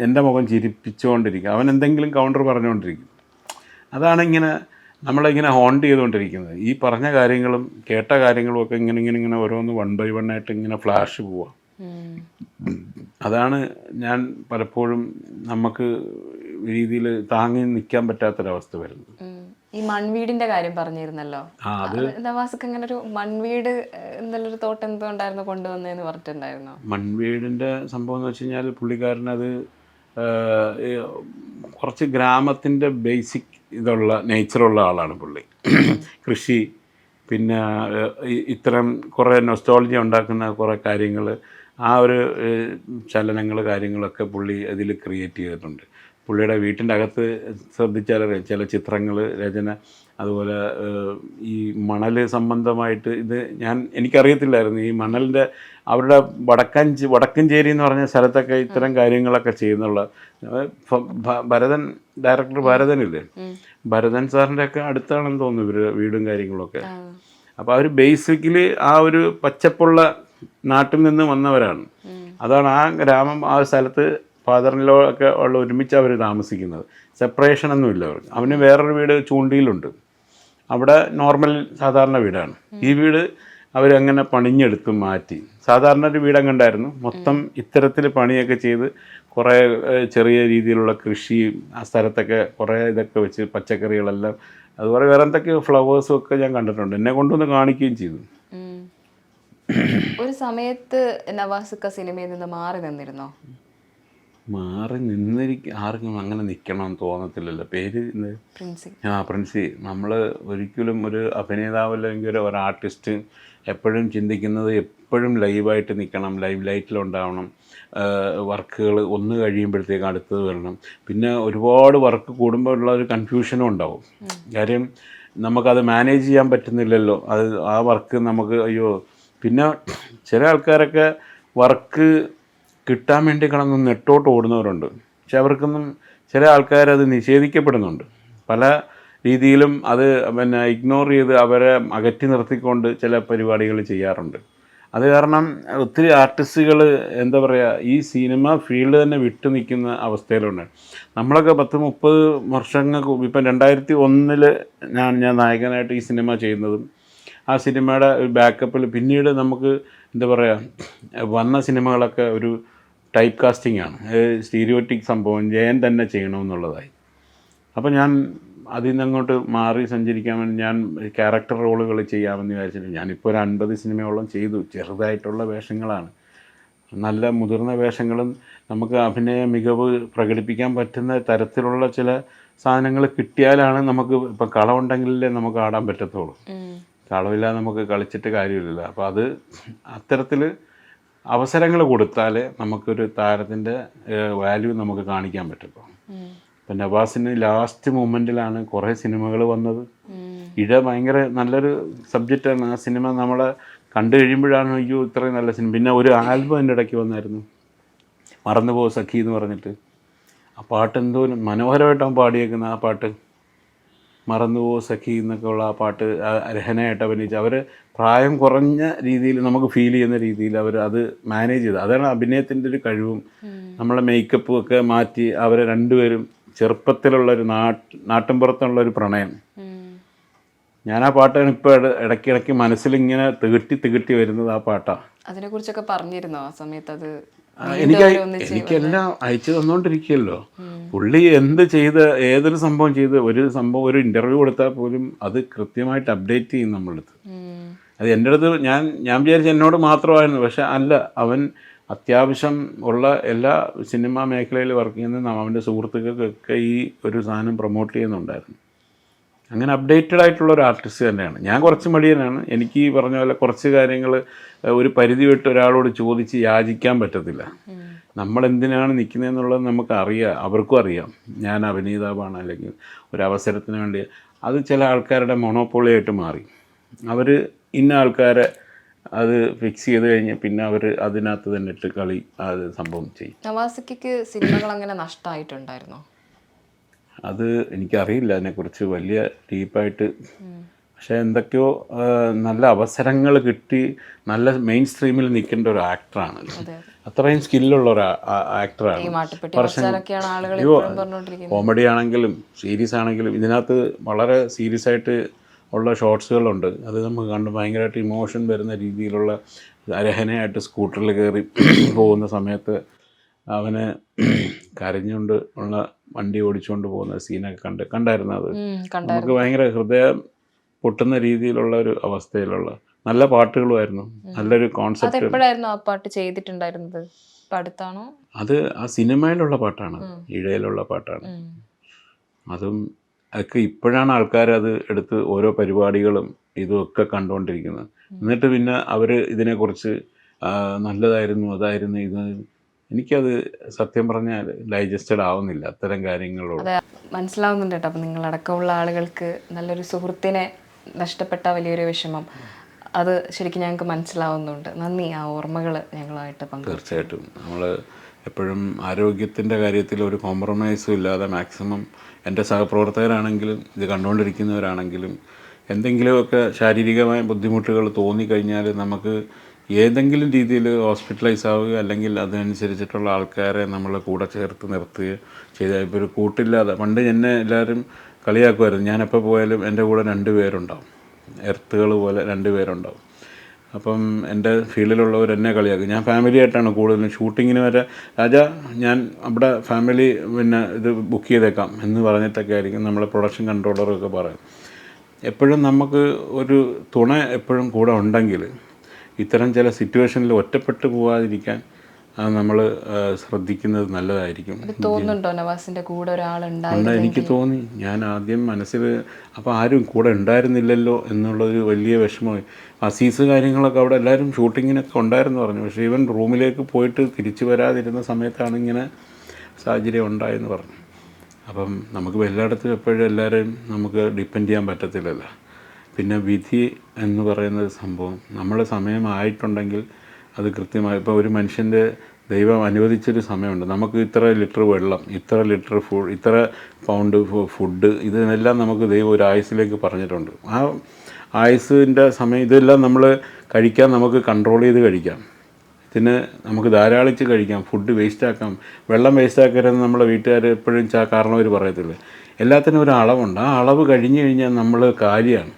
എൻ്റെ മുഖം ചിരിപ്പിച്ചുകൊണ്ടിരിക്കും. അവൻ എന്തെങ്കിലും കൗണ്ടർ പറഞ്ഞുകൊണ്ടിരിക്കും. അതാണ് ഇങ്ങനെ നമ്മളിങ്ങനെ ഹോണ്ട് ചെയ്തുകൊണ്ടിരിക്കുന്നത്. ഈ പറഞ്ഞ കാര്യങ്ങളും കേട്ട കാര്യങ്ങളും ഒക്കെ ഇങ്ങനെ ഓരോന്ന് 1 by 1 ആയിട്ട് ഇങ്ങനെ ഫ്ലാഷ് പോവുക. അതാണ് ഞാൻ പലപ്പോഴും നമുക്ക് രീതിയിൽ താങ്ങി നിൽക്കാൻ പറ്റാത്തൊരവസ്ഥ വരുന്നത്. ഈ മൺവീടിന്റെ കാര്യം പറഞ്ഞിരുന്നല്ലോ, നവാസ്ക്ക് അങ്ങനെ ഒരു മൺവീട് എന്നുള്ളൊരു തോട്ട് എന്തോ ഉണ്ടായിരുന്നു കൊണ്ടുവന്നതെന്ന് പറഞ്ഞിട്ടുണ്ടായിരുന്നു. മൺവീടിൻ്റെ സംഭവം എന്ന് വെച്ച് കഴിഞ്ഞാൽ പുള്ളിക്കാരനത് കുറച്ച് ഗ്രാമത്തിൻ്റെ ബേസിക് ഇതുള്ള നേച്ചറുള്ള ആളാണ് പുള്ളി. കൃഷി, പിന്നെ ഇത്തരം കുറേ നൊസ്റ്റോളജി ഉണ്ടാക്കുന്ന കുറേ കാര്യങ്ങൾ, ആ ഒരു ചലനങ്ങൾ കാര്യങ്ങളൊക്കെ പുള്ളി അതിൽ ക്രിയേറ്റ് ചെയ്തിട്ടുണ്ട്. പുള്ളിയുടെ വീട്ടിൻ്റെ അകത്ത് ശ്രദ്ധിച്ചാൽ ചില ചിത്രങ്ങൾ, രചന, അതുപോലെ ഈ മണൽ സംബന്ധമായിട്ട് എനിക്കറിയത്തില്ലായിരുന്നു ഈ മണലിൻ്റെ അവരുടെ വടക്കഞ്ചേരി എന്ന് പറഞ്ഞ സ്ഥലത്തൊക്കെ ഇത്തരം കാര്യങ്ങളൊക്കെ ചെയ്യുന്നുള്ള ഡയറക്ടർ ഭരതനില്ലേ, ഭരതൻ സാറിൻ്റെ ഒക്കെ അടുത്താണെന്ന് തോന്നുന്നു ഇവർ വീടും കാര്യങ്ങളൊക്കെ. അപ്പോൾ അവർ ബേസിക്കലി ആ ഒരു പച്ചപ്പുള്ള നാട്ടിൽ നിന്ന് വന്നവരാണ്. അതാണ് ആ ഗ്രാമം, ആ സ്ഥലത്ത് ഫാദറിലോ ഒക്കെ ഉള്ള ഒരുമിച്ച് അവർ താമസിക്കുന്നത്. സെപ്പറേഷൻ ഒന്നുമില്ല അവർക്ക്. അവന് വേറൊരു വീട് ചൂണ്ടിയിലുണ്ട്, അവിടെ നോർമൽ സാധാരണ വീടാണ്. ഈ വീട് അവരങ്ങനെ പണിഞ്ഞെടുത്ത് മാറ്റി. സാധാരണ ഒരു വീടങ്ങ് ഉണ്ടായിരുന്നു, മൊത്തം ഇത്തരത്തിൽ പണിയൊക്കെ ചെയ്ത് കുറേ ചെറിയ രീതിയിലുള്ള കൃഷി ആ സ്ഥലത്തൊക്കെ കുറേ ഇതൊക്കെ വെച്ച് പച്ചക്കറികളെല്ലാം, അതുപോലെ വേറെ എന്തൊക്കെയോ ഫ്ലവേഴ്സും ഒക്കെ ഞാൻ കണ്ടിട്ടുണ്ട്. എന്നെ കൊണ്ടൊന്ന് കാണിക്കുകയും ചെയ്തു. ഒരു സമയത്ത് നവാസ്ക്ക സിനിമയിൽ നിന്ന് മാറി നിന്നിരുന്നോ? മാറി ആർക്കും അങ്ങനെ നിൽക്കണമെന്ന് തോന്നത്തില്ലല്ലോ. പേര് പ്രിൻസി. നമ്മൾ ഒരിക്കലും ഒരു അഭിനേതാവ് അല്ലെങ്കിൽ ഒരു ആർട്ടിസ്റ്റ് എപ്പോഴും ചിന്തിക്കുന്നത് എപ്പോഴും ലൈവായിട്ട് നിൽക്കണം, ലൈവ് ലൈറ്റിലുണ്ടാവണം. വർക്കുകൾ ഒന്ന് കഴിയുമ്പോഴത്തേക്ക് അടുത്തത് വരണം. പിന്നെ ഒരുപാട് വർക്ക് കൂടുമ്പോൾ ഉള്ള ഒരു കൺഫ്യൂഷനും ഉണ്ടാവും. കാര്യം നമുക്കത് മാനേജ് ചെയ്യാൻ പറ്റുന്നില്ലല്ലോ. ആ വർക്ക് നമുക്ക് പിന്നെ ചില ആൾക്കാരൊക്കെ വർക്ക് കിട്ടാൻ വേണ്ടി കിടന്ന് നെട്ടോട്ട് ഓടുന്നവരുണ്ട്. പക്ഷെ അവർക്കൊന്നും, ചില ആൾക്കാരത് നിഷേധിക്കപ്പെടുന്നുണ്ട് പല രീതിയിലും. അത് ഇഗ്നോർ ചെയ്ത് അവരെ അകറ്റി നിർത്തിക്കൊണ്ട് ചില പരിപാടികൾ ചെയ്യാറുണ്ട്. അത് കാരണം ഒത്തിരി ആർട്ടിസ്റ്റുകൾ എന്താ പറയുക, ഈ സിനിമ ഫീൽഡ് തന്നെ വിട്ടു നിൽക്കുന്ന അവസ്ഥയിലുണ്ട്. നമ്മളൊക്കെ 10-30 വർഷങ്ങൾക്ക് ഇപ്പം 2001 ഞാൻ നായകനായിട്ട് ഈ സിനിമ ചെയ്യുന്നതും ആ സിനിമയുടെ ഒരു ബാക്കപ്പിൽ പിന്നീട് നമുക്ക് എന്താ പറയുക വന്ന സിനിമകളൊക്കെ ഒരു ടൈപ്പ് കാസ്റ്റിംഗ് ആണ്, സ്റ്റീരിയോട്ടിക് സംഭവം ജയൻ തന്നെ ചെയ്യണമെന്നുള്ളതായി. അപ്പോൾ ഞാൻ അതിൽ നിന്നങ്ങോട്ട് മാറി സഞ്ചരിക്കാൻ വേണ്ടി ഞാൻ ക്യാരക്ടർ റോളുകൾ ചെയ്യാമെന്ന് വിചാരിച്ചിട്ട് ഞാനിപ്പോൾ ഒരു 50 സിനിമയോളം ചെയ്തു. ചെറുതായിട്ടുള്ള വേഷങ്ങളാണ്, നല്ല മുതിർന്ന വേഷങ്ങളും നമുക്ക് അഭിനയ മികവ് പ്രകടിപ്പിക്കാൻ പറ്റുന്ന തരത്തിലുള്ള ചില സാധനങ്ങൾ കിട്ടിയാലാണ് നമുക്ക് ഇപ്പം കളമുണ്ടെങ്കിലേ നമുക്ക് ആടാൻ പറ്റത്തുള്ളൂ. കളമില്ലാതെ നമുക്ക് കളിച്ചിട്ട് കാര്യമില്ല. അപ്പോൾ അത് അത്തരത്തിൽ അവസരങ്ങൾ കൊടുത്താലേ നമുക്കൊരു താരത്തിൻ്റെ വാല്യൂ നമുക്ക് കാണിക്കാൻ പറ്റുള്ളൂ. ഇപ്പം നവാസിന് ലാസ്റ്റ് മൊമെൻറ്റിലാണ് കുറേ സിനിമകൾ വന്നത്. ഭയങ്കര നല്ലൊരു സബ്ജക്റ്റാണ് ആ സിനിമ. നമ്മളെ കണ്ടു കഴിയുമ്പോഴാണ് ഇത്രയും നല്ല സിനിമ. പിന്നെ ഒരു ആൽബം എൻ്റെ ഇടയ്ക്ക് വന്നായിരുന്നു, മറന്നുപോ സഖി എന്ന് പറഞ്ഞിട്ട്. ആ പാട്ട് എന്തോ മനോഹരമായിട്ടാണ് പാടിയേക്കുന്ന ആ പാട്ട്, മറന്നുപോ സഖി എന്നൊക്കെ ഉള്ള ആ പാട്ട് രഹനയായിട്ട് അഭിനയിച്ച് അവർ പ്രായം കുറഞ്ഞ രീതിയിൽ നമുക്ക് ഫീൽ ചെയ്യുന്ന രീതിയിൽ അവർ അത് മാനേജ് ചെയ്ത്. അതാണ് അഭിനയത്തിൻ്റെ ഒരു കഴിവും. നമ്മളെ മേക്കപ്പും ഒക്കെ മാറ്റി അവരെ രണ്ടുപേരും ചെറുപ്പത്തിലുള്ളൊരു നാട്ടിൻപുറത്തുള്ളൊരു പ്രണയം. ഞാൻ ആ പാട്ടാണ് ഇപ്പോൾ ഇടയ്ക്കിടയ്ക്ക് മനസ്സിലിങ്ങനെ തികട്ടി വരുന്നത്. ആ പാട്ടാണ്. അതിനെക്കുറിച്ചൊക്കെ പറഞ്ഞിരുന്നോ ആ സമയത്ത്? അത് എനിക്കെല്ലാം അയച്ചു തന്നുകൊണ്ടിരിക്കുകയല്ലോ. പുള്ളി എന്ത് ചെയ്ത് ഏതൊരു സംഭവം ചെയ്ത് ഒരു ഇൻ്റർവ്യൂ കൊടുത്താൽ പോലും അത് കൃത്യമായിട്ട് അപ്ഡേറ്റ് ചെയ്യും നമ്മളടുത്ത്. അത് എൻ്റെ അടുത്ത് ഞാൻ വിചാരിച്ചു എന്നോട് മാത്രമായിരുന്നു. പക്ഷെ അല്ല, അവൻ അത്യാവശ്യം ഉള്ള എല്ലാ സിനിമാ മേഖലയിൽ വർക്ക് ചെയ്യുന്ന അവൻ്റെ സുഹൃത്തുക്കൾക്കൊക്കെ ഈ ഒരു സാധനം പ്രൊമോട്ട് ചെയ്യുന്നുണ്ടായിരുന്നു. അങ്ങനെ അപ്ഡേറ്റഡ് ആയിട്ടുള്ള ഒരു ആർട്ടിസ്റ്റ് തന്നെയാണ്. ഞാൻ കുറച്ച് മടിയനാണ്. എനിക്ക് ഈ പറഞ്ഞ പോലെ കുറച്ച് കാര്യങ്ങൾ ഒരു പരിധി വിട്ട് ഒരാളോട് ചോദിച്ച് യാചിക്കാൻ പറ്റത്തില്ല. നമ്മളെന്തിനാണ് നിൽക്കുന്നതെന്നുള്ളത് നമുക്കറിയാം, അവർക്കും അറിയാം. ഞാൻ അഭിനേതാവാണ്, അല്ലെങ്കിൽ ഒരു അവസരത്തിന് വേണ്ടി. അത് ചില ആൾക്കാരുടെ മൊണോപ്പൊളിയായിട്ട് മാറി. അവർ ഇന്ന ആൾക്കാരെ അത് ഫിക്സ് ചെയ്ത് കഴിഞ്ഞ് പിന്നെ അവർ അതിനകത്ത് തന്നെ ഇട്ട് കളി അത് സംഭവം ചെയ്യും. നവാസിക്ക് സിനിമകൾ അങ്ങനെ നഷ്ടമായിട്ടുണ്ടായിരുന്നോ? അത് എനിക്കറിയില്ല അതിനെക്കുറിച്ച് വലിയ ഡീപ്പായിട്ട്. പക്ഷേ എന്തൊക്കെയോ നല്ല അവസരങ്ങൾ കിട്ടി നല്ല മെയിൻ സ്ട്രീമിൽ നിൽക്കേണ്ട ഒരു ആക്ടറാണ്. അത്രയും സ്കില്ലുള്ള ഒരു ആക്ടറാണ്. കോമഡി ആണെങ്കിലും സീരീസ് ആണെങ്കിലും ഇതിനകത്ത് വളരെ സീരിയസ് ആയിട്ട് ഉള്ള ഷോട്ട്സുകളുണ്ട്. അത് നമുക്ക് കണ്ട് ഭയങ്കരമായിട്ട് ഇമോഷൻ വരുന്ന രീതിയിലുള്ള രഹനയായിട്ട് സ്കൂട്ടറിൽ കയറി പോകുന്ന സമയത്ത് അവന് കരഞ്ഞുകൊണ്ട് ഉള്ള വണ്ടി ഓടിച്ചുകൊണ്ട് പോകുന്ന സീനൊക്കെ കണ്ടായിരുന്നു. അത് നമുക്ക് ഭയങ്കര ഹൃദയം പൊട്ടുന്ന രീതിയിലുള്ള ഒരു അവസ്ഥയിലുള്ള നല്ല പാട്ടുകളുമായിരുന്നു. നല്ലൊരു കോൺസെപ്റ്റ്. എപ്പോഴായിരുന്നു ആ പാട്ട് ചെയ്തിട്ടുണ്ടായിരുന്നത്? അടുത്താണോ? അത് ആ സിനിമയിലുള്ള പാട്ടാണ്, ഇഴയിലുള്ള പാട്ടാണ്. അതും ഒക്കെ ഇപ്പോഴാണ് ആൾക്കാർ അത് എടുത്ത് ഓരോ പരിപാടികളും ഇതുമൊക്കെ കണ്ടുകൊണ്ടിരിക്കുന്നത്. എന്നിട്ട് പിന്നെ അവർ ഇതിനെക്കുറിച്ച് നല്ലതായിരുന്നു, അതായിരുന്നു, ഇത്. എനിക്കത് സത്യം പറഞ്ഞാൽ ഡൈജസ്റ്റഡ് ആവുന്നില്ല അത്തരം കാര്യങ്ങളോട്. മനസ്സിലാവുന്നുണ്ട് കേട്ടോ. അപ്പം നിങ്ങളടക്കമുള്ള ആളുകൾക്ക് നല്ലൊരു സുഹൃത്തിനെ നഷ്ടപ്പെട്ട വലിയൊരു വിഷമം അത് ശരിക്കും ഞങ്ങൾക്ക് മനസ്സിലാവുന്നുണ്ട്. നന്ദി, ആ ഓർമ്മകൾ ഞങ്ങളുമായിട്ട് പങ്കു. തീർച്ചയായിട്ടും നമ്മൾ എപ്പോഴും ആരോഗ്യത്തിൻ്റെ കാര്യത്തിൽ ഒരു കോംപ്രമൈസും ഇല്ലാതെ മാക്സിമം എൻ്റെ സഹപ്രവർത്തകരാണെങ്കിലും ഇത് കണ്ടുകൊണ്ടിരിക്കുന്നവരാണെങ്കിലും എന്തെങ്കിലുമൊക്കെ ശാരീരികമായ ബുദ്ധിമുട്ടുകൾ തോന്നിക്കഴിഞ്ഞാൽ നമുക്ക് ഏതെങ്കിലും രീതിയിൽ ഹോസ്പിറ്റലൈസ് ആവുക, അല്ലെങ്കിൽ അതിനനുസരിച്ചിട്ടുള്ള ആൾക്കാരെ നമ്മൾ കൂടെ ചേർത്ത് നിർത്തുകയോ ചെയ്താൽ. ഇപ്പോൾ ഒരു കൂട്ടില്ലാതെ പണ്ട് എന്നെ എല്ലാവരും കളിയാക്കുമായിരുന്നു. ഞാനെപ്പോൾ പോയാലും എൻ്റെ കൂടെ 2 പേരുണ്ടാവും, എർത്തുകൾ പോലെ 2 പേരുണ്ടാവും. അപ്പം എൻ്റെ ഫീൽഡിലുള്ളവർ എന്നെ കളിയാക്കും. ഞാൻ ഫാമിലി ആയിട്ടാണ് കൂടുതലും ഷൂട്ടിങ്ങിന് വരെ, രാജാ ഞാൻ അവിടെ ഫാമിലി പിന്നെ ഇത് ബുക്ക് ചെയ്തേക്കാം എന്ന് പറഞ്ഞിട്ടൊക്കെ ആയിരിക്കും നമ്മളെ പ്രൊഡക്ഷൻ കൺട്രോളറൊക്കെ പറയും. എപ്പോഴും നമുക്ക് ഒരു തുണ എപ്പോഴും കൂടെ ഉണ്ടെങ്കിൽ ഇത്തരം ചില സിറ്റുവേഷനിൽ ഒറ്റപ്പെട്ടു പോകാതിരിക്കാൻ നമ്മൾ ശ്രദ്ധിക്കുന്നത് നല്ലതായിരിക്കും. തോന്നുന്നുണ്ടോ നവാസിൻ്റെ കൂടെ ഒരാളുണ്ട്? എനിക്ക് തോന്നി. ഞാൻ ആദ്യം മനസ്സിൽ അപ്പോൾ ആരും കൂടെ ഉണ്ടായിരുന്നില്ലല്ലോ എന്നുള്ളൊരു വലിയ വിഷമമായി. അസീസ് കാര്യങ്ങളൊക്കെ അവിടെ എല്ലാവരും ഷൂട്ടിങ്ങിനൊക്കെ ഉണ്ടായിരുന്നു പറഞ്ഞു. പക്ഷേ ഇവൻ റൂമിലേക്ക് പോയിട്ട് തിരിച്ചു വരാതിരുന്ന സമയത്താണ് ഇങ്ങനെ സാഹചര്യം ഉണ്ടായെന്ന് പറഞ്ഞു. അപ്പം നമുക്ക് എല്ലായിടത്തും എപ്പോഴും എല്ലാവരെയും നമുക്ക് ഡിപ്പെൻഡ് ചെയ്യാൻ പറ്റത്തില്ലല്ലോ. പിന്നെ വിധി എന്ന് പറയുന്ന സംഭവം നമ്മുടെ സമയമായിട്ടുണ്ടെങ്കിൽ അത് കൃത്യമായി, ഇപ്പോൾ ഒരു മനുഷ്യൻ്റെ ദൈവം അനുവദിച്ചൊരു സമയമുണ്ട്. നമുക്ക് ഇത്ര ലിറ്റർ വെള്ളം, ഇത്ര ലിറ്റർ ഇത്ര പൗണ്ട് ഫുഡ്, ഇതിനെല്ലാം നമുക്ക് ദൈവം ഒരു ആയുസ്സിലേക്ക് പറഞ്ഞിട്ടുണ്ട്. ആ ആയുസ്സിൻ്റെ സമയം ഇതെല്ലാം നമ്മൾ കഴിക്കാൻ നമുക്ക് കൺട്രോൾ ചെയ്ത് കഴിക്കാം. ഇതിന് നമുക്ക് ധാരാളിച്ച് കഴിക്കാം, ഫുഡ് വേസ്റ്റാക്കാം. വെള്ളം വേസ്റ്റാക്കരുതെന്ന് നമ്മളെ വീട്ടുകാർ എപ്പോഴും കാരണവർ പറയത്തില്ലേ. എല്ലാത്തിനും ഒരു അളവുണ്ട്. ആ അളവ് കഴിഞ്ഞ് കഴിഞ്ഞാൽ നമ്മൾ കാലിയാണ്,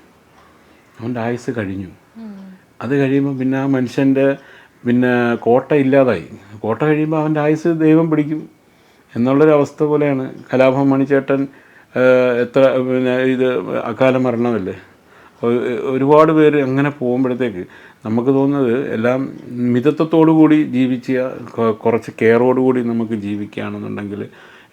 അവൻ്റെ ആയുസ് കഴിഞ്ഞു. അത് കഴിയുമ്പോൾ പിന്നെ ആ മനുഷ്യൻ്റെ പിന്നെ കോട്ട ഇല്ലാതായി. കോട്ട കഴിയുമ്പോൾ അവൻ്റെ ആയുസ് ദൈവം പിടിക്കും എന്നുള്ളൊരവസ്ഥ പോലെയാണ്. കലാഭവൻ മണിച്ചേട്ടൻ എത്ര പിന്നെ ഇത് അകാല മരണമല്ലേ. ഒരുപാട് പേര് അങ്ങനെ പോകുമ്പോഴത്തേക്ക് നമുക്ക് തോന്നുന്നത് എല്ലാം മിതത്വത്തോടു കൂടി കുറച്ച് കെയറോടുകൂടി നമുക്ക് ജീവിക്കുകയാണെന്നുണ്ടെങ്കിൽ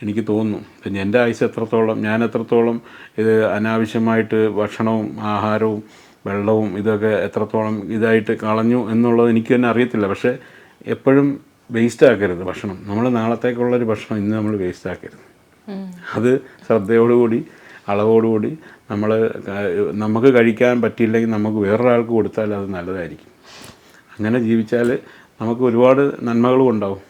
എനിക്ക് തോന്നുന്നു എൻ്റെ ആയുസ് എത്രത്തോളം, ഞാൻ എത്രത്തോളം ഇത് അനാവശ്യമായിട്ട് ഭക്ഷണവും ആഹാരവും വെള്ളവും ഇതൊക്കെ എത്രത്തോളം ഇതായിട്ട് കളഞ്ഞു എന്നുള്ളത് എനിക്ക് തന്നെ അറിയത്തില്ല. പക്ഷേ എപ്പോഴും വേസ്റ്റ് ആക്കരുത് ഭക്ഷണം. നമ്മൾ നാളത്തേക്കുള്ളൊരു ഭക്ഷണം ഇന്ന് നമ്മൾ വേസ്റ്റ് ആക്കരുത്. അത് ശ്രദ്ധയോടുകൂടി അളവോടുകൂടി നമുക്ക് കഴിക്കാൻ പറ്റിയില്ലെങ്കിൽ നമുക്ക് വേറൊരാൾക്ക് കൊടുത്താൽ അത് നല്ലതായിരിക്കും. അങ്ങനെ ജീവിച്ചാൽ നമുക്ക് ഒരുപാട് നന്മകളും ഉണ്ടാവും.